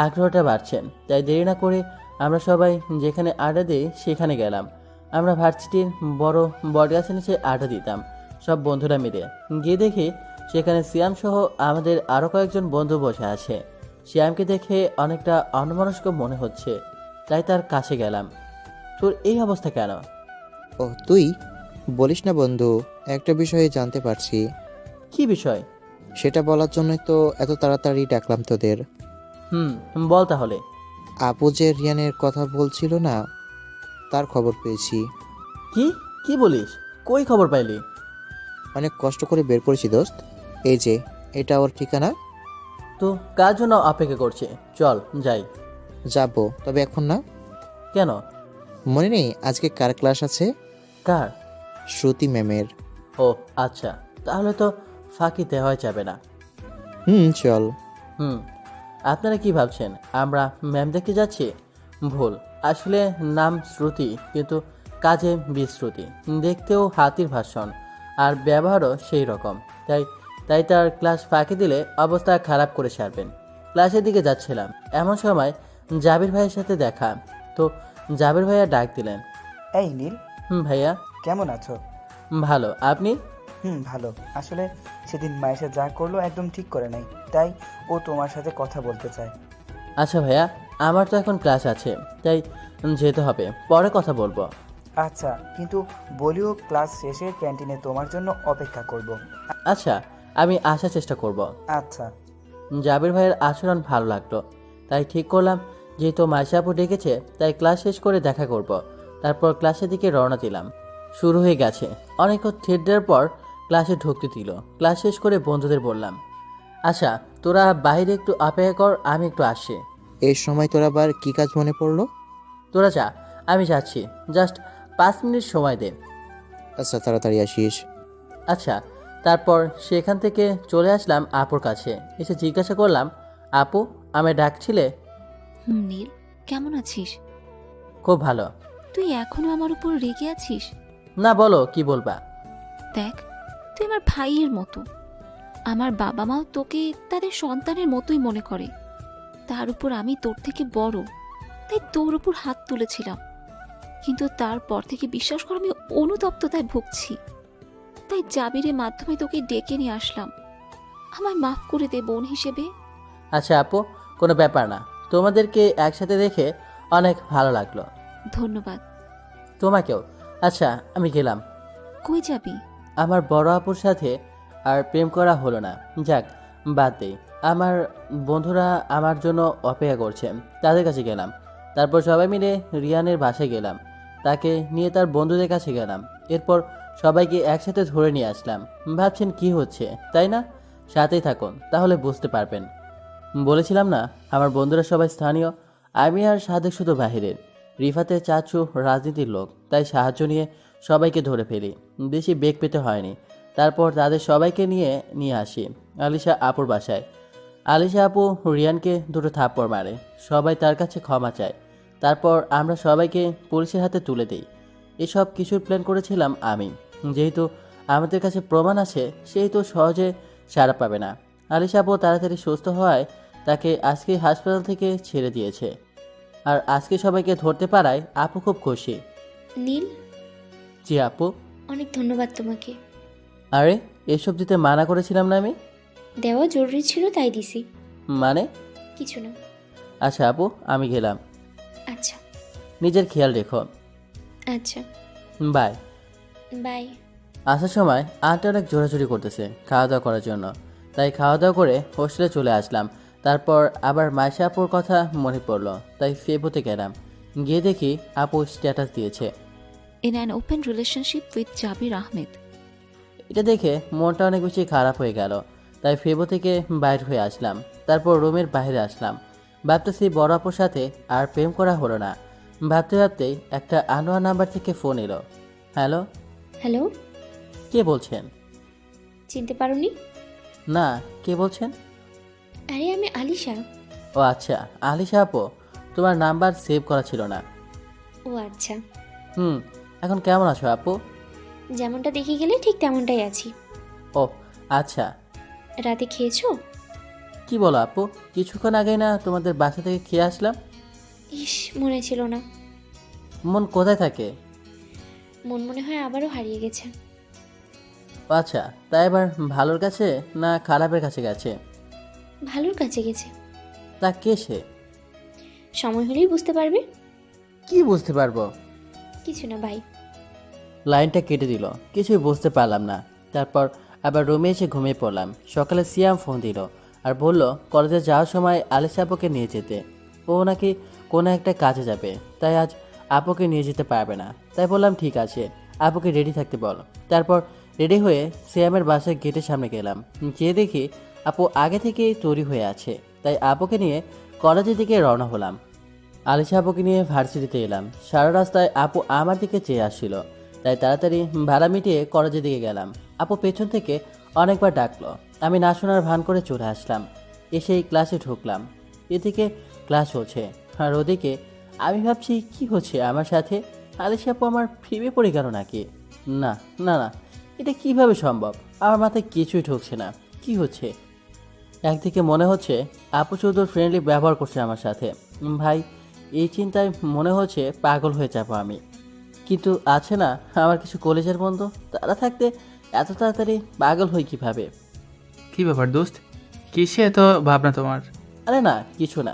আগ্রহটা বাড়ছেন। তাই দেরি না করে আমরা সবাই যেখানে আড্ডা দিই সেখানে গেলাম। আমরা ভার্সিটির বড় বটগাছের নিচে আড্ডা দিতাম সব বন্ধুরা মিলে। গিয়ে দেখি সেখানে সিয়াম সহ আমাদের আরও কয়েকজন বন্ধু বসে আছে। সিয়ামকে দেখে অনেকটা অন্যমনস্ক মনে হচ্ছে, তাই তার কাছে গেলাম। তোর এই অবস্থা কেন? ও তুই বলিস না বন্ধু, একটা বিষয়ে জানতে পারছি। কি বিষয়? সেটা বলার জন্যই তো এত তাড়াতাড়ি ডাকলাম তোদের। বল তাহলে। আপু যে রিয়ানের কথা বলছিল না, তার খবর পেয়েছি। কি কি বলিস? কই খবর পাইলি? অনেক কষ্ট করে বের করেছি দোস্ত। এই যে, এটা ওর ঠিকানা। তো কার জন্য অপেক্ষা করছে? চল যাই। যাবো, তবে এখন না। কেন? মনে নেই আজকে কার ক্লাস আছে? কার? শ্রুতি ম্যামের। ও আচ্ছা, তাহলে তো ফাঁকি দেওয়া যাবে না। চল। আপনারা কি ভাবছেন আমরা ম্যাম দেখতে যাচ্ছি? ভুল। আসলে নাম শ্রুতি, কিন্তু কাজে বিশ্রুতি। দেখতেও হাতির ভাষণ, আর ব্যবহারও সেই রকম। তাই তাই তার ক্লাস ফাঁকি দিলে অবস্থা খারাপ করে ছাড়বেন। ক্লাসের দিকে যাচ্ছিলাম, এমন সময় জাবির ভাইয়ের সাথে দেখা। তো জাবির ভাইয়া ডাক দিলেন। এই নীল, ভাইয়া। কেমন আছো? ভালো, আপনি? ভালো। আসলে সেদিন মায়ের যা করলো একদম ঠিক করে নাই, তাই ও তোমার সাথে কথা বলতে চায়। আচ্ছা ভাইয়া, আমার তো এখন ক্লাস আছে, তাই যেতে হবে, পরে কথা বলবো। আচ্ছা, কিন্তু বলিও ক্লাস শেষে ক্যান্টিনে তোমার জন্য অপেক্ষা করব। আচ্ছা, আমি আসার চেষ্টা করব। আচ্ছা। জাবির ভাইয়ের আচরণ ভালো লাগলো, তাই ঠিক করলাম যেহেতু মাইশা আপু ডেকেছে, তাই ক্লাস শেষ করে দেখা করব। তারপর ক্লাসের দিকে রওনা দিলাম। শুরু হয়ে গেছে। অনেকক্ষণ থিয়েটার দেওয়ার পর ক্লাসে ঢুকতে দিল। ক্লাস শেষ করে বন্ধুদের বললাম, আচ্ছা তোরা বাইরে একটু অপেক্ষা কর, আমি একটু আসছি। এই সময় তোর আবার কি কাজ মনে পড়লো? তোরা যা, আমি যাচ্ছি, জাস্ট 5 মিনিট সময় দে। আচ্ছা, তাড়াতাড়ি আসিস। আচ্ছা। তারপর সেখান থেকে চলে আসলাম আপুর কাছে। এসে জিজ্ঞাসা করলাম, আপু আমায় ডাকছিলে? নীল, কেমন আছিস? খুব ভালো। তুই এখনো আমার উপর রেগে আছিস? না, বলো কি বলবা। দেখ, তুই আমার ভাইয়ের মতো। আমার বাবা মাও তোকে তাদের সন্তানের মতোই মনে করে। তার উপর আমি তোর থেকে বড়, তাই তোর উপর হাত তুলেছিলাম। কিন্তু তারপর থেকে বিশ্বাস কর আমি অনুতপ্ততায় ভুগছি। তাই জাবিরের মাধ্যমে তোকে ডেকে নিয়ে আসলাম। আমায় মাফ করে দে বোন হিসেবে। আচ্ছা আপু, কোনো ব্যাপার না। তোমাদেরকে একসাথে দেখে অনেক ভালো লাগলো। ধন্যবাদ। তোমাকেও। আচ্ছা আমি গেলাম। কই যাবি? আমার বড় আপুর সাথে আর প্রেম করা হলো না, যাক বাদ দেই। আমার বন্ধুরা আমার জন্য অপেক্ষা করছে, তাদের কাছে গেলাম। তারপর সবাই মিলে রিয়ানের বাসায় গেলাম, তাকে নিয়ে তার বন্ধুদের কাছে গেলাম। এরপর সবাইকে একসাথে ধরে নিয়ে আসলাম। ভাবছেন কি হচ্ছে, তাই না? সাথেই থাকুন, তাহলে বুঝতে পারবেন। বলেছিলাম না আমার বন্ধুরা সবাই স্থানীয়, আমি আর সাদেক শুধু বাহিরের। রিফাতের চাচু রাজনীতির লোক, তাই সাহায্য নিয়ে সবাইকে ধরে ফেলি। বেশি বেগ পেতে হয়নি। তারপর তাদের সবাইকে নিয়ে আসি আলিশা আপুর বাসায়। আলিশা আপু রিয়ানকে দুটো থাপ্পড় মারে, সবাই তার কাছে ক্ষমা চায়। তারপর আমরা সবাইকে পুলিশের হাতে তুলে দিই। এসব কিছুর প্ল্যান করেছিলাম আমি। যেহেতু আমাদের কাছে প্রমাণ আছে, সেহেতু সহজে সাড়া পাবে না। আলিশা আপু তাড়াতাড়ি সুস্থ হওয়ায় তাকে আজকে হাসপাতাল থেকে ছেড়ে দিয়েছে। আর আজকে সবাইকে ধরতে পারায় আপু খুব খুশি। নীল, জি আপু। অনেক ধন্যবাদ তোমাকে। আরে এসব দিতে মানা করেছিলাম না আমি? দেওয়া জরুরি ছিল তাই দিছি। মানে? কিছু না। আচ্ছা আপু, আমি গেলাম। আচ্ছা। নিজের খেয়াল রেখো। আচ্ছা। বাই। বাই। আসার সময় আন্টি অনেক জোরাজুরি করতেছে খাওয়া দাওয়া করার জন্য, তাই খাওয়া দাওয়া করে হোস্টেলে চলে আসলাম। তারপর আবার মাইশা আপুর কথা মনে পড়লো, তাই ফেসবুকে গেলাম। গিয়ে দেখি আপু স্ট্যাটাস দিয়েছে, in an open relationship with Jabir Ahmed. এটা দেখে মনটা অনেক বেশি খারাপ হয়ে গেল। তাই ফেবো থেকে বাইর হয়ে আসলাম। তারপর রুমের বাইরে আসলাম। ভাবতেছি বড় আপুর সাথে আর প্রেম করা হলো না। ভাবতে ভাবতেই একটা আনোয়ার নাম্বার থেকে ফোন এলো। হ্যালো। হ্যালো, কে বলছেন? চিনতে পারোনি? না, কে বলছেন? আরে আমি আলিশা। ও আচ্ছা, আলিশা আপু, তোমার নাম্বার সেভ করা ছিল না। ও আচ্ছা। এখন কেমন আছো আপু? যেমনটা দেখে গেলে ঠিক তেমনটাই আছি। ও আচ্ছা। রাতে খেয়েছো? কি বলো আপু, কিছুক্ষণ আগেই না তোমাদের বাসা থেকে খেয়ে আসলাম। ইস, মনে ছিল না। মন কোথায় থাকে? মন মনে হয় আবারও হারিয়ে গেছে। ও আচ্ছা, তাই এবার ভালোর কাছে না খারাপের কাছে গেছে? ভালোর কাছে গেছে। তা কে সে? সময় হলেই বুঝতে পারবে। কি বুঝতে পারবো? কিছু না, বাই। লাইনটা কেটে দিল, কিছুই বুঝতে পারলাম না। তারপর আবার রুমে এসে ঘুমিয়ে পড়লাম। সকালে সিয়াম ফোন দিল আর বলল কলেজে যাওয়ার সময় আলিশা আপুকে নিয়ে যেতে। ও নাকি কোনো একটা কাজে যাবে, তাই আজ আপুকে নিয়ে যেতে পারবে না। তাই বললাম ঠিক আছে, আপুকে রেডি থাকতে বল। তারপর রেডি হয়ে সিয়ামের বাসার গেটের সামনে গেলাম। গিয়ে দেখি আপু আগে থেকেই তৈরি হয়ে আছে। তাই আপুকে নিয়ে কলেজের দিকে রওনা হলাম। আলিশা আপুকে নিয়ে ভার্সিটিতে এলাম। সারা রাস্তায় আপু আমার দিকে চেয়ে আসছিল, তাই তাড়াতাড়ি ভাড়া মিটিয়ে কলেজের দিকে গেলাম। আপু পেছন থেকে অনেকবার ডাকলো, আমি না শোনার ভান করে চলে আসলাম। এসেই ক্লাসে ঢুকলাম। এদিকে ক্লাস হচ্ছে আর ওদিকে আমি ভাবছি কি হচ্ছে আমার সাথে। আলিশা আপু আমার প্রেমে পড়ে গেল নাকি? না না না, এটা কিভাবে সম্ভব? আমার মাথায় কিছুই ঢুকছে না। কি হচ্ছে? একদিকে মনে হচ্ছে আপু শুধু ফ্রেন্ডলি ব্যবহার করছে আমার সাথে। ভাই, এই চিন্তায় মনে হচ্ছে পাগল হয়ে যাবো আমি। কিন্তু আছে না আমার কিছু কলেজের বন্ধু, তারা থাকতে এত তাড়াতাড়ি পাগল হই কিভাবে? কি ব্যাপার দোস্ত, কিসে এত ভাবনা তোমার? আরে না, কিছু না।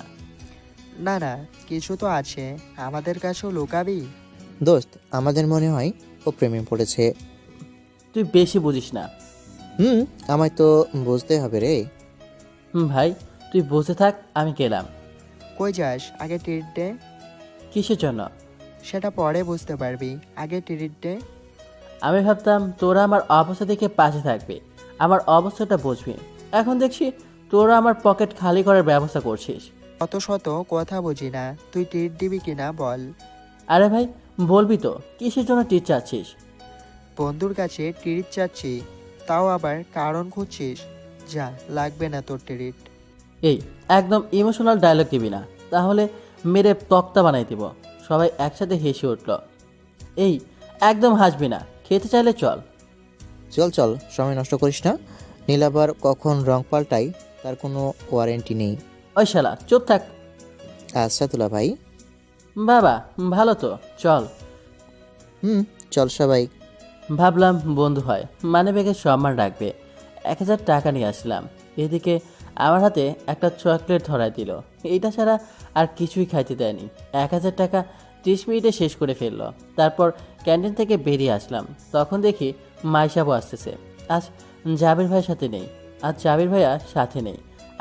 না না, কিছু তো আছে, আমাদের কাছেও লুকাবি? দোস্ত, আমাদের মনে হয় ও প্রেমে পড়েছে। তুই বেশি বুঝিস না। আমায় তো বুঝতে হবে রে। ভাই, তুই বসে থাক, আমি গেলাম। কই যাস? আগে ট্রিট দে। কিসের জন্য? সেটা পরে বুঝতে পারবি, আগে ট্রিট দে। আমি ভাবতাম তোরা আমার অবস্থা দেখে পাশে থাকবে, আমার অবস্থাটা বুঝবি। এখন দেখছি তোরা আমার পকেট খালি করার ব্যবস্থা করছিস। শত শত কথা বুঝি না, তুই ট্রিট দিবি কিনা বল? আরে ভাই, বলবি তো কিসের জন্য টিচ চাচ্ছিস? বন্ধুর কাছে ট্রিট চাচ্ছি, তাও আবার কারণ খুঁজছিস? যা, লাগবে না তোর ট্রিট। এই একদম ইমোশনাল ডায়লগ দিবি না, তাহলে মেরে তক্তা বানাই দিব। সবাই একসাথে হেসে উঠল। এই একদম হাসবি না, খেতে চাইলে চল। চল চল, সময় নষ্ট করিস না। নীলাবার কখন রং পাল্টাই তার কোনো ওয়ারেন্টি নেই। ওই শালা চুপ থাক। আচ্ছা দুলা ভাই। বাবা ভালো তো, চল। চল সবাই। ভাবলাম বন্ধু হয়, মানে বেগে সম্মান রাখবে। 1,000 টাকা নিয়ে আসলাম। এদিকে আমার হাতে একটা চকলেট ধরায় দিল। এইটা ছাড়া আর কিছুই খাইতে দেয়নি। 1,000 টাকা 30 মিনিটে শেষ করে ফেললো। তারপর ক্যান্টিন থেকে বেরিয়ে আসলাম। তখন দেখি মাইশাবু আসতেছে। আজ জাবির ভাইয়ের সাথে নেই। আজ জাবির ভাইয়া সাথে নেই।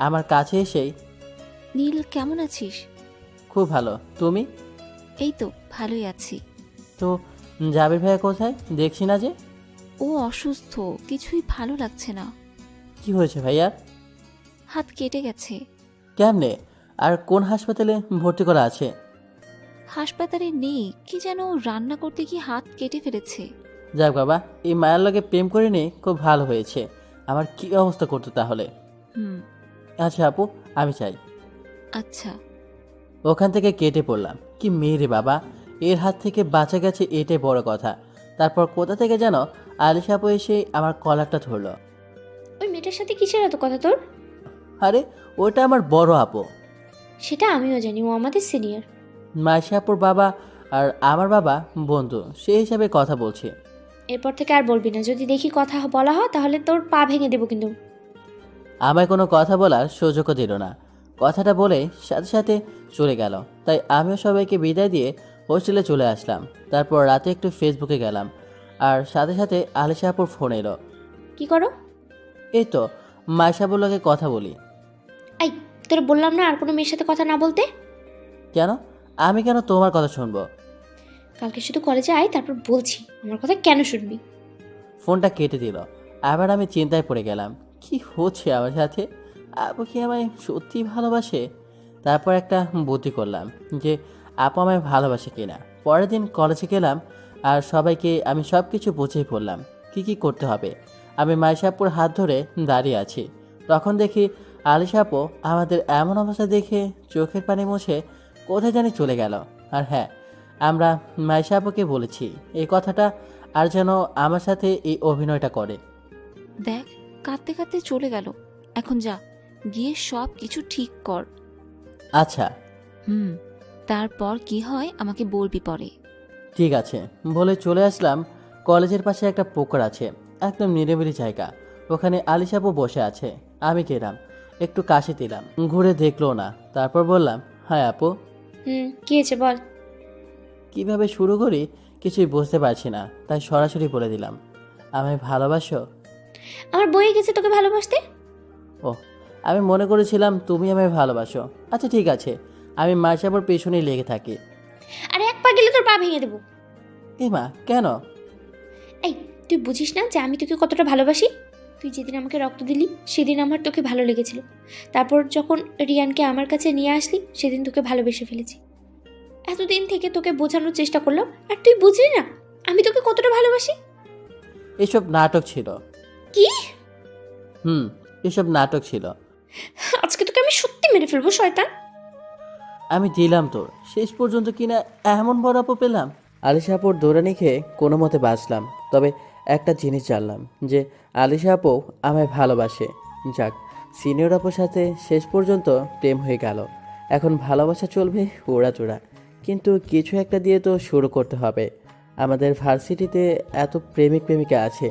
আমার কাছে এসেই, নীল কেমন আছিস? খুব ভালো, তুমি? এই তো ভালোই আছি। তো জাবির ভাইয়া কোথায়, দেখছি না যে? ও অসুস্থ, কিছুই ভালো লাগছে না। কি হয়েছে ভাইয়ার? হাত কেটে গেছে। কেমনে? আর কোন হাসপাতালে ভর্তি করা আছে? হাসপাতালে নেই, কি যেন রান্না করতে গিয়ে হাত কেটে ফেলেছে। যাক বাবা, এই মায়ের লগে প্রেম করে নিয়ে খুব ভালো হয়েছে। আমার কি অবস্থা করতো তাহলে? হুম। আচ্ছা আপু, আমি চাই। আচ্ছা। ওখান থেকে কেটে পড়লাম। কি মেয়ে রে বাবা, এর হাত থেকে বাঁচা গেছে এটাই বড় কথা। তারপর কোথা থেকে যেন আলিশা আপু এসে আমার কলারটা ধরলো। ওই মেয়েটার সাথে কিসের এত কথা তোর? আরে ওটা আমার বড় আপু। সেটা আমিও জানি, ও আমাদের সিনিয়র। মাইশা আপুর বাবা আর আমার বাবা বন্ধু, সেই হিসাবে কথা বলছি। এরপর থেকে আর বলবি না, যদি দেখি কথা বলা হয় তাহলে তোর পা ভেঙে দেবো কিন্তু। আমায় কোনো কথা বলার সুযোগও দিল না। কথাটা বলে সাথে সাথে চলে গেল। তাই আমিও সবাইকে বিদায় দিয়ে হোস্টেলে চলে আসলাম। তারপর রাতে একটু ফেসবুকে গেলাম, আর সাথে সাথে আলিশা আপুর ফোন এলো। কি করো? এই তো মাইশাবুর লগে কথা বলি। এই, তোর বললাম না আর কোনো মেয়ের সাথে কথা না বলতে। কেন? আমি কেন তোমার কথা শুনবো? কালকে শুধু কলেজে আয়, তারপর বলছি আমার কথা কেন শুনবি। ফোনটা কেটে দিল। আবার আমি চিন্তায় পড়ে গেলাম, কি হচ্ছে আমার সাথে? আপু কি আমায় সত্যি ভালোবাসে? তারপর একটা বুদ্ধি করলাম যে আপু আমায় ভালোবাসে কিনা। পরের দিন কলেজে গেলাম আর সবাইকে আমি সব কিছু বুঝিয়ে বললাম কি কি করতে হবে। আমি মাইশাপুর হাত ধরে দাঁড়িয়ে আছি। তখন দেখি আলিশা আপু আমাদের এমন অবস্থা দেখে চোখের পানি মুছে কোথায় জানি চলে গেল। আর হ্যাঁ, আমরা মাইশা আপুকে বলেছি এই কথাটা, আর যেন আমার সাথে এই অভিনয়টা করে। দেখ, কাঁদতে কাঁদতে চলে গেল। এখন যা, গিয়ে সব কিছু ঠিক কর। আচ্ছা তারপর কি হয় আমাকে বলবি পরে। ঠিক আছে বলে চলে আসলাম। কলেজের পাশে একটা পুকুর আছে, একদম নিরিবিলি জায়গা। ওখানে আলিশা আপু বসে আছে। আমি গেলাম, একটু কাশি দিলাম, ঘুরে দেখলো না। তারপর বললাম, হ্যাঁ আপু। কি হয়েছে বল। কিভাবে শুরু করি কিছুই বুঝতে পারছি না, তাই সরাসরি বলে দিলাম, আমায় ভালোবাসো? আমার বইয়ে গেছে তোকে ভালোবাসতে। ও, আমি মনে করেছিলাম তুমি আমায় ভালোবাসো। আচ্ছা ঠিক আছে, আমি মাইশাপুর পেছনেই লেগে থাকি। আরে এক পা গেলে তোর পা ভেঙে দেবো। মা কেন? এই, তুই বুঝিস না যে আমি তোকে কতটা ভালোবাসি? তুই যেদিন আমাকে রক্ত দিলি সেদিন আমার তোকে ভালো লেগেছিল। তারপর যখন রিয়ানকে আমার কাছে নিয়ে আসলি সেদিন তোকে ভালোবেসে ফেলেছি। এতদিন থেকে তোকে বোঝানোর চেষ্টা করলাম আর তুই বুঝলি না আমি তোকে কতটা ভালোবাসি। এসব নাটক ছিল। কি? এসব নাটক ছিল। আজকে তোকে আমি সত্যি মেরে ফেলবো শয়তান। আমি দিলাম তোর, শেষ পর্যন্ত কিনা এমন বড় আপু পেলাম। আলিশা আপুর দৌড়ানি খেয়ে কোনো মতে বাঁচলাম। তবে একটা জিনিস জানলাম যে আলিশা আপু আমায় ভালোবাসে। যাক, সিনিয়র আপুর সাথে শেষ পর্যন্ত প্রেম হয়ে গেল। এখন ভালোবাসা চলবে ওড়াচোড়া, কিন্তু কিছু একটা দিয়ে তো শুরু করতে হবে। আমাদের ভার্সিটিতে এত প্রেমিক প্রেমিকা আছে,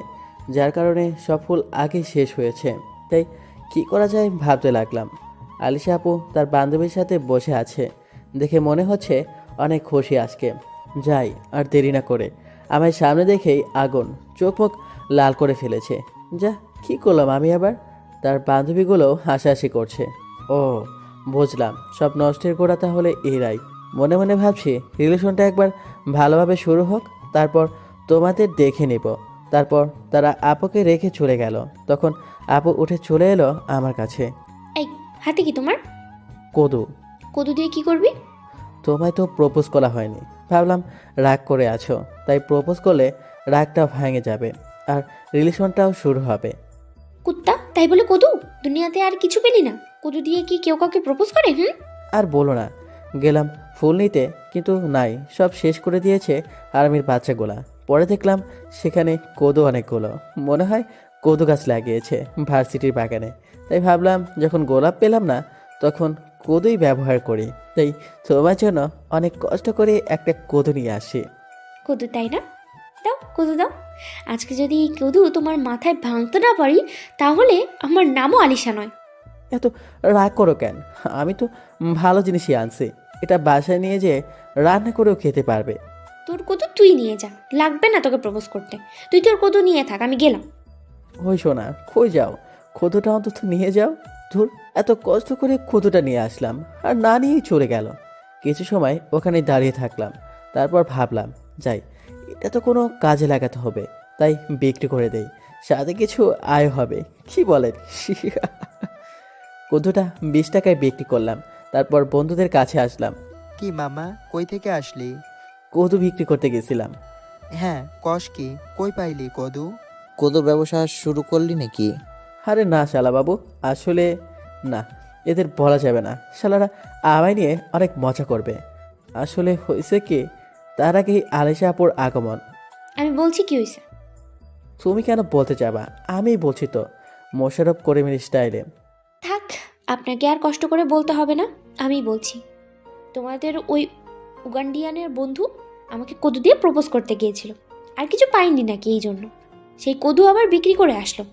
যার কারণে সব ফুল আগেই শেষ হয়েছে। তাই কি করা যায় ভাবতে লাগলাম। আলিশা আপু তার বান্ধবীর সাথে বসে আছে দেখে মনে হচ্ছে অনেক খুশি আজকে। যাই আর দেরি না করে, আমায় সামনে দেখেই আগুন, চোখ মুখ লাল করে ফেলেছে। যা, কি করলাম আমি আবার? তার বান্ধবীগুলো হাসাহাসি করছে। ও বুঝলাম, সব নষ্টের গোড়া তাহলে এরাই। মনে মনে ভাবছি রিলেশনটা একবার ভালোভাবে শুরু হোক, তারপর তোমাদের দেখে নেব। তারপর তারা আপুকে রেখে চলে গেল। তখন আপু উঠে চলে এলো আমার কাছে। এই, হাতে কি তোমার? কদু। কদু দিয়ে কি করবি? তোমায় তো প্রপোজ করা হয়নি, ভাবলাম রাগ করে আছো, তাই প্রপোজ করলে রাগটা ভেঙে যাবে আর রিলেশনটাও শুরু হবে। কুত্তা, তাই বলে কদু? দুনিয়াতে আর কিছু পেলি না? কদু দিয়ে কি কেউ কাউকে প্রপোজ করে? আর বলো না, গেলাম ফুল নিতে, কিন্তু নাই, সব শেষ করে দিয়েছে আর্মির বাচ্চাগুলা। পরে দেখলাম সেখানে কদু অনেকগুলো, মনে হয় কদু গাছ লাগিয়েছে ভার্সিটির বাগানে। তাই ভাবলাম যখন গোলাপ পেলাম না, তখন কদুই ব্যবহার করি, তাই তোমার জন্য অনেক কষ্ট করে একটা কদু নিয়ে আসি। কদু তাই না? দাও কদু দাও। আজকে যদি এই কদু তোমার মাথায় ভাঙতে না পারি তাহলে আমার নামও আলিশা নয়। এত রাগ করো কেন? আমি তো ভালো জিনিসই আনছি, এটা বাসায় নিয়ে যেয়ে রান্না করেও খেতে পারবে। তোর কদু তুই নিয়ে যা, লাগবে না তোকে প্রপোজ করতে। তুই তোর কদু নিয়ে থাক, আমি গেলাম। ওই শোনা, কই যাও? কদুটা অন্তত নিয়ে যাও। ধুর, এত কষ্ট করে কদুটা নিয়ে আসলাম আর না নিয়েই চলে গেল। কিছু সময় ওখানে দাঁড়িয়ে থাকলাম, তারপর ভাবলাম যাই, এটা তো কোনো কাজে লাগাতে হবে, তাই বিক্রি করে দেই, সাথে কিছু আয় হবে, কি বলেন? কদুটা 20 টাকায় বিক্রি করলাম, তারপর বন্ধুদের কাছে আসলাম। কি মামা, কই থেকে আসলি? কদু বিক্রি করতে গেছিলাম। হ্যাঁ, কস কি, কই পাইলি কদু? কদুর ব্যবসা শুরু করলি নাকি? আরে না শালা বাবু, আসলে না, এদের বলা যাবে না, শালারা আমায় নিয়ে অনেক মজা করবে। আসলে হয়েছে কি, তার আগেই আলিশা আপুর আগমন। আমি বলছি কি হয়েছে। তুমি কেন বলতে যাবা? আমি বলছি তো, মোশাররফ করিমের স্টাইলে। থাক, আপনাকে আর কষ্ট করে বলতে হবে না, আমি বলছি। তোমাদের ওই উগান্ডিয়ানের বন্ধু আমাকে কদু দিয়ে প্রপোজ করতে গিয়েছিল, আর কিছু পাইনি নাকি এই জন্য সেই কদু আবার বিক্রি করে আসলো।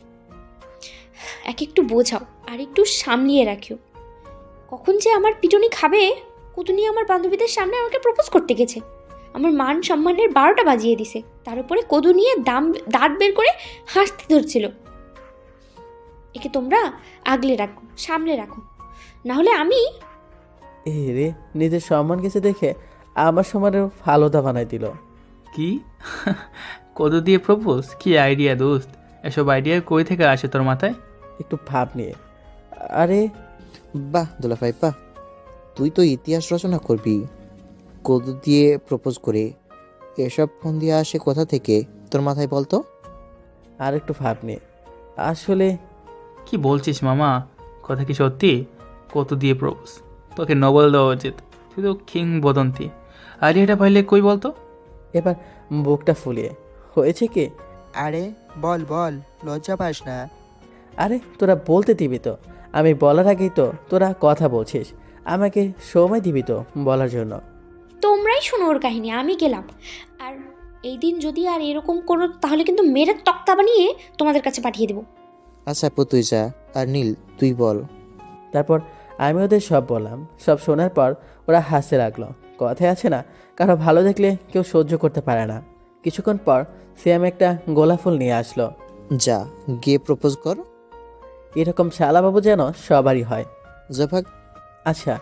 এক একটু বোঝাও আর একটু সামলিয়ে রাখিও। কখন যে আমার পিটুনি খাবে। কদু নিয়ে আমার বান্ধবীদের সামনে আমাকে প্রপোজ করতে গেছে, আমার মান সম্মানের 12টা বাজিয়ে দিছে। তার উপরে কদু নিয়ে দাঁত বের করে হাসতে ধরছিল। একে তোমরা আগলে রাখো, সামলে রাখো, না হলে আমি। এ রে, নিজের সম্মান গেছে দেখে আমার সমানের ফালুদা বানাই দিল। কি? কদু দিয়ে প্রপোজ? কি আইডিয়া দোস্ত! এসব আইডিয়া কই থেকে আসে তোর মাথায়? একটু ভাব নিয়ে। আরে বাহ দুলাভাই বাহ, তুই তো ইতিহাস রচনা করবি। কদু দিয়ে প্রপোজ করে এসব ফোন দিয়ে আসে কোথা থেকে তোর মাথায় বলতো? আর একটু ভাব নিয়ে। আসলে কি বলছিস মামা? কথা কি সত্যি? কত দিয়ে প্রপোজ? তোকে নোবেল দেওয়া উচিত, তুই তো কিংবদন্তি। আইডিয়াটা পাইলে কই বলতো? এবার বুকটা ফুলিয়ে, হয়েছে কি? আরে বল বল, লজ্জা পাস না। আরে তোরা বলতে দিবি তো? আমি বলার আগেই তো তোরা কথা বলছিস, আমাকে সময় দিবি তো বলার জন্য। তোমরাই শোনো ওর কাহিনী, আমি গেলাম। আর এই দিন যদি আর এরকম করো তাহলে কিন্তু মেরে তক্তা বানিয়ে তোমাদের কাছে পাঠিয়ে দেবো। আচ্ছা আপু তুই যা, আর নীল তুই বল। তারপর আমি ওদের সব বললাম। সব শোনার পর ওরা হাসতে লাগলো। কথায় আছে না, কারো ভালো দেখলে কেউ সহ্য করতে পারে না। কিছুক্ষণ পর সিয়াম একটা গোলাপ ফুল নিয়ে আসলো। যা গিয়ে প্রপোজ কর। এরকম শালাবাবু যেন সবারই হয়। জাফাক। আচ্ছা,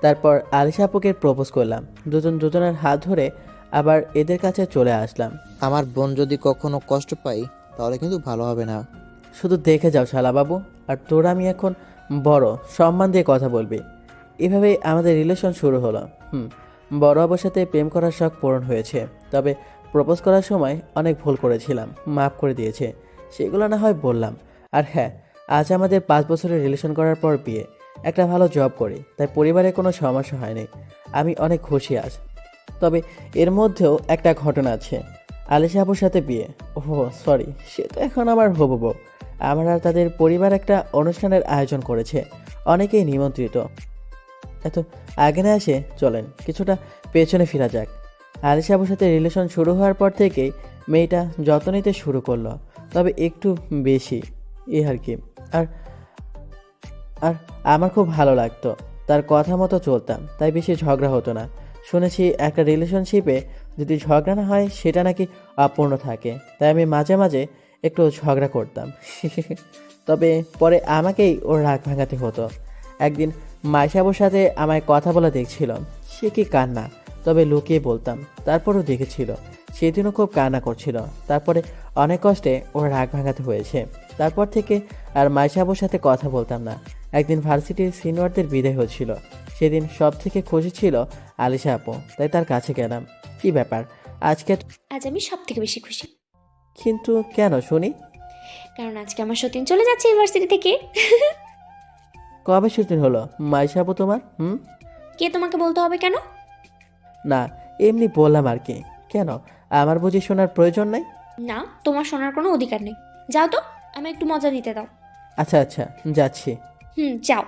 তারপর আলিশা আপুকে প্রপোজ করলাম। দুজন দুজনের হাত ধরে আবার এদের কাছে চলে আসলাম। আমার বোন যদি কখনো কষ্ট পাই তাহলে কিন্তু ভালো হবে না। শুধু দেখে যাও শালাবাবু। আর তোরা আমি এখন বড়, সম্মান দিয়ে কথা বলবি। এভাবেই আমাদের রিলেশন শুরু হলো। বড় বাবুর সাথে প্রেম করার শখ পূরণ হয়েছে, তবে প্রপোজ করার সময় অনেক ভুল করেছিলাম, মাফ করে দিয়েছে। সেগুলো না হয় বললাম। আর হ্যাঁ, আজ আমাদের 5 বছরের রিলেশন করার পর বিয়ে, একটা ভালো জব করি, তাই পরিবারে কোনো সমস্যা হয়নি। আমি অনেক খুশি আজ। তবে এর মধ্যেও একটা ঘটনা আছে। আলিশা আপুর সাথে বিয়ে। ওহো সরি, সে তো এখন আমার হবু বউ। আমার আর তাদের পরিবার একটা অনুষ্ঠানের আয়োজন করেছে, অনেকেই নিমন্ত্রিত। এত আগে না আসে চলেন কিছুটা পেছনে ফেরা যাক। আলিশা আপুর সাথে রিলেশন শুরু হওয়ার পর থেকেই মেয়েটা যত্ন নিতে শুরু করলো, তবে একটু বেশি, এই আর কি। আর আর আমার খুব ভালো লাগতো, তার কথা মতো চলতাম, তাই বেশি ঝগড়া হতো না। শুনেছি একটা রিলেশনশিপে যদি ঝগড়া না হয় সেটা নাকি অপূর্ণ থাকে, তাই আমি মাঝে মাঝে একটু ঝগড়া করতাম। তবে পরে আমাকেই ওর রাগ ভাঙাতে হতো। একদিন মাইশাবুর সাথে আমায় কথা বলা দেখছিল, সে কি কান্না, তবে লুকিয়ে বলতাম। তারপরও দেখেছিল, সেদিনও খুব কান্না করছিল। তারপরে অনেক কষ্টে ওর রাগ ভাঙাতে হয়েছে। তারপর থেকে আর মাইশাবুর সাথে কথা বলতাম না। একদিন ভার্সিটির সিনিয়রদের বিদায় হচ্ছিল, সেদিন সব থেকে খুশি ছিল আলিশা আপু, তাই তার কাছে গেলাম। কি ব্যাপার আজকে? আজ আমি সব থেকে বেশি খুশি। কিন্তু কেন শুনি? কারণ আজকে আমার সতীন চলে যাচ্ছে ইউনিভার্সিটি থেকে। কবে শুটিং হলো মাইশা আপু তোমার? কে তোমাকে বলতে হবে কেন? না, এমনি বললাম আর কি। কেন, আমার বুঝি শোনার প্রয়োজন নাই? না, তোমার শোনার কোনো অধিকার নেই। যাও তো, আমি একটু মজা দিতে দাও। আচ্ছা আচ্ছা, যাচ্ছি। যাও।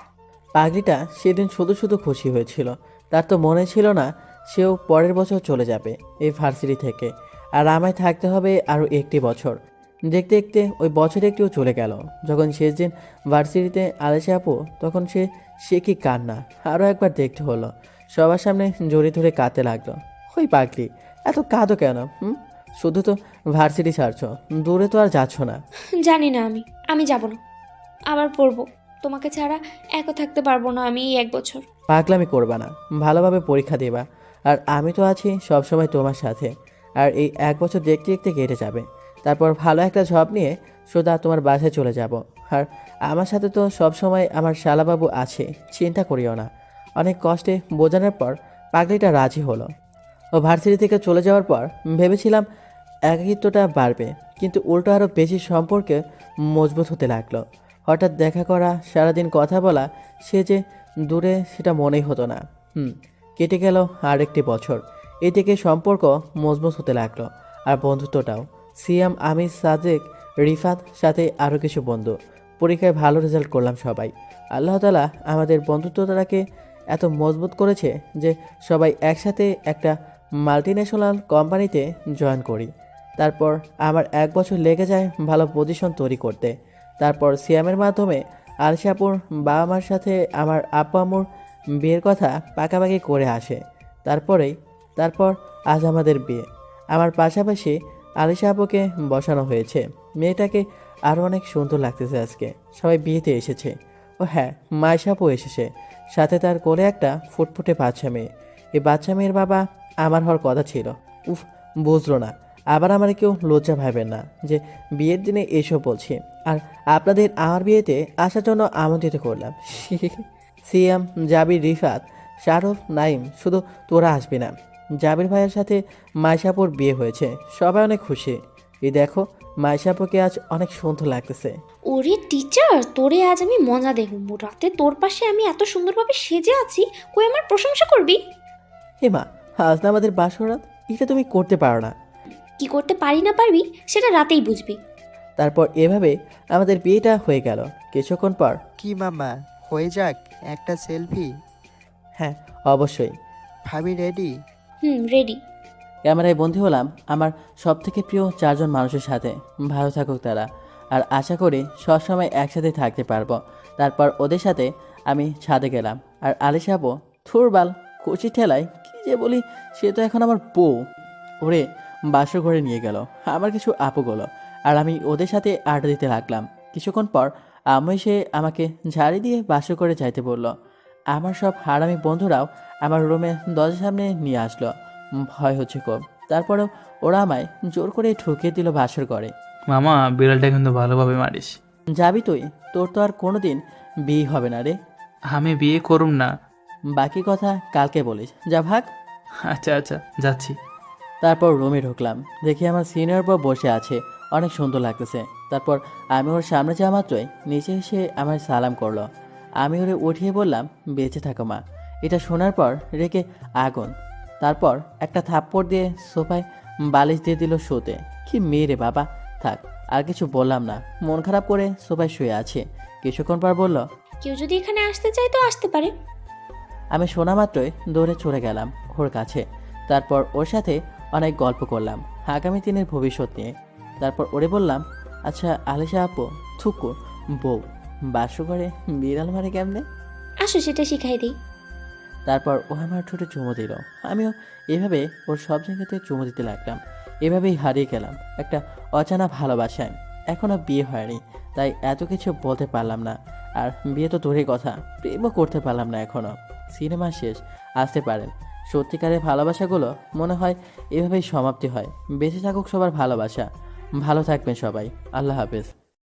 পাগলিটা সেদিন শুধু শুধু খুশি হয়েছিল। তার তো মনে ছিল না সেও পরের বছর চলে যাবে এই ভার্সিটি থেকে, আর আমায় থাকতে হবে আরও 1টি বছর। দেখতে দেখতে ওই বছর একটিও চলে গেল। যখন শেষ দিন ভার্সিটিতে আলেসে আপু, তখন সে কি কান্না! আরও একবার দেখতে হলো, সবার সামনে জড়িয়ে ধরে কাঁদতে লাগলো। ওই পাগলি, এত কাঁদো কেন? শুধু তো ভার্সিটি ছাড়ছ, দূরে তো আর যাচ্ছ না। জানি না, আমি যাব না, আবার পড়বো। তোমাকে ছাড়া একা থাকতে পারবো না আমি এই 1 বছর। পাগলামি করবা না, ভালোভাবে পরীক্ষা দেবা। আর আমি তো আছি সবসময় তোমার সাথে। আর এই 1 বছর দেখতে দেখতে কেটে যাবে। তারপর ভালো একটা জব নিয়ে সোজা তোমার বাসায় চলে যাব। আর আমার সাথে তো সবসময় আমার শালাবাবু আছে, চিন্তা করিও না। অনেক কষ্টে বোঝানোর পর পাগলিটা রাজি হলো। ও ভার্সিটি থেকে চলে যাওয়ার পর ভেবেছিলাম একাকিত্বটা বাড়বে, কিন্তু উল্টো আরও বেশি সম্পর্কে মজবুত হতে লাগলো। হঠাৎ দেখা করা, সারাদিন কথা বলা, সে যে দূরে সেটা মনেই হতো না। কেটে গেল আরেকটি বছর। এই থেকে সম্পর্ক মজবুত হতে লাগলো, আর বন্ধুত্বটাও। সিয়াম, আমি, সাদেক, রিফাত, সাথে আরও কিছু বন্ধু। পরীক্ষায় ভালো রেজাল্ট করলাম সবাই। আল্লাহ তাআলা আমাদের বন্ধুত্বটাকে এত মজবুত করেছে যে সবাই একসাথে একটা মাল্টিন্যাশনাল কোম্পানিতে জয়েন করি। তারপর আমার 1 বছর লেগে যায় ভালো পজিশন তৈরি করতে। তারপর সিয়ামের মাধ্যমে আলশাপুর বাবা মার সাথে আমার আব্বু আম্মুর বিয়ের কথা পাকাপাকি করে আসে। তারপর আজ আমাদের বিয়ে। আমার পাশাপাশি আলিশা আপুকে বসানো হয়েছে। মেয়েটাকে আরও অনেক সুন্দর লাগতেছে আজকে। সবাই বিয়েতে এসেছে। ও হ্যাঁ, মাইশা আপু এসেছে, সাথে তার কোলে একটা ফুটফুটে বাচ্চা মেয়ে। এই বাচ্চা মেয়ের বাবা আমার হওয়ার কথা ছিল। উফ, বুঝলো না। আবার আমার কেউ লজ্জা ভাবেন না যে বিয়ের দিনে এসব বলছি। আর আপনাদের আমার বিয়েতে আসার জন্য আমন্ত্রিত করলাম। সিয়াম, জাবির, রিফাত, শারফ, নাইম, শুধু তোরা আসবি না। জাবির ভাইয়ের সাথে মাইশাপুর বিয়ে হয়েছে, সবাই অনেক খুশি। এই দেখো, মাইশাপুকে আজ অনেক সুন্দর লাগতেছে। ওরে টিচার, তোরে আজ আমি মজা দেখব। রাতে তোর পাশে আমি এত সুন্দরভাবে সেজে আছি, কই আমার প্রশংসা করবি? হে মা, আজ না আমাদের বাসরাত, এটা তুমি করতে পারো না। কি করতে পারি না পারবি সেটা রাতেই বুঝবি। তারপর এভাবে আমাদের বিয়েটা হয়ে গেল। কিছুক্ষণ পর, কি মামা, হয়ে যাক একটা সেলফি? হ্যাঁ অবশ্যই। ভাবি রেডি? রেডি। ক্যামেরায় বন্দী হলাম আমার সবথেকে প্রিয় 4 জন মানুষের সাথে। ভালো থাকুক তারা, আর আশা করি সবসময় একসাথে থাকতে পারবো। তারপর ওদের সাথে আমি ছাদে গেলাম। আর আলিশা আপু, থুরবাল, কচি ঠেলায় কি যে বলি, সে তো এখন আমার বউ। ওরে বাসর ঘরে নিয়ে গেল আমার কিছু আপুগুলো, আর আমি ওদের সাথে আড্ডা দিতে লাগলাম। কিছুক্ষণ পর আমি এসে আমাকে ঝাড়ি দিয়ে বাসর করে যাইতে বলল। আমার সব হারামি বন্ধুরাও আমার রুমে দরজার সামনে নিয়ে আসলো। ভয় হচ্ছে খুব। তারপরেও ওরা আমায় জোর করে ঠুকিয়ে দিল বাসর ঘরে। মামা, বিড়ালটা কিন্তু ভালোভাবে মারিস। যাবি তুই? তোর তো আর কোনোদিন বিয়ে হবে না রে। আমি বিয়ে করুম না। বাকি কথা কালকে বলিস, যা ভাগ। আচ্ছা আচ্ছা, যাচ্ছি। তারপর রুমে ঢুকলাম, দেখি আমার সিনিয়র বউ বসে আছে, অনেক সুন্দর লাগতেছে। তারপর আমি ওর সামনে যাওয়া মাত্রই নিচে এসে আমার সালাম করলো। আমি ওরে উঠিয়ে বললাম, বেঁচে থাকো মা। এটা শোনার পর রেখে আগুন। তারপর একটা থাপ্পড় দিয়ে সোফায় বালিশ দিয়ে দিল শুতে। কি মেয়ে রে বাবা! থাক, আর কিছু বললাম না। মন খারাপ করে সোফায় শুয়ে আছে। কিছুক্ষণ পর বলল, কেউ যদি এখানে আসতে চায় তো আসতে পারে। আমি শোনা মাত্রই দৌড়ে চলে গেলাম ওর কাছে। তারপর ওর সাথে অনেক গল্প করলাম আগামী দিনের ভবিষ্যৎ নিয়ে। তারপর ওরে বললাম, আচ্ছা আলিশা আপু, থুকু বউ বাসু করে বিড়াল মারে কেমনে? আসো সেটা শিখাই দিই। তারপর ও আমার ঠোঁটে চুমু দিল। আমিও এভাবে ওর সব জায়গাতে চুমু দিতে লাগলাম। এভাবেই হারিয়ে গেলাম একটা অজানা ভালোবাসায়। এখনও বিয়ে হয়নি, তাই এত কিছু বলতে পারলাম না। আর বিয়ে তো দূরের কথা, প্রেমও করতে পারলাম না এখনও। সিনেমা শেষ, আসতে পারেন। সত্যিকারের ভালোবাসাগুলো মনে হয় এভাবেই সমাপ্তি হয়। বেঁচে থাকুক সবার ভালোবাসা। ভালো থাকবেন সবাই। আল্লাহ হাফেজ।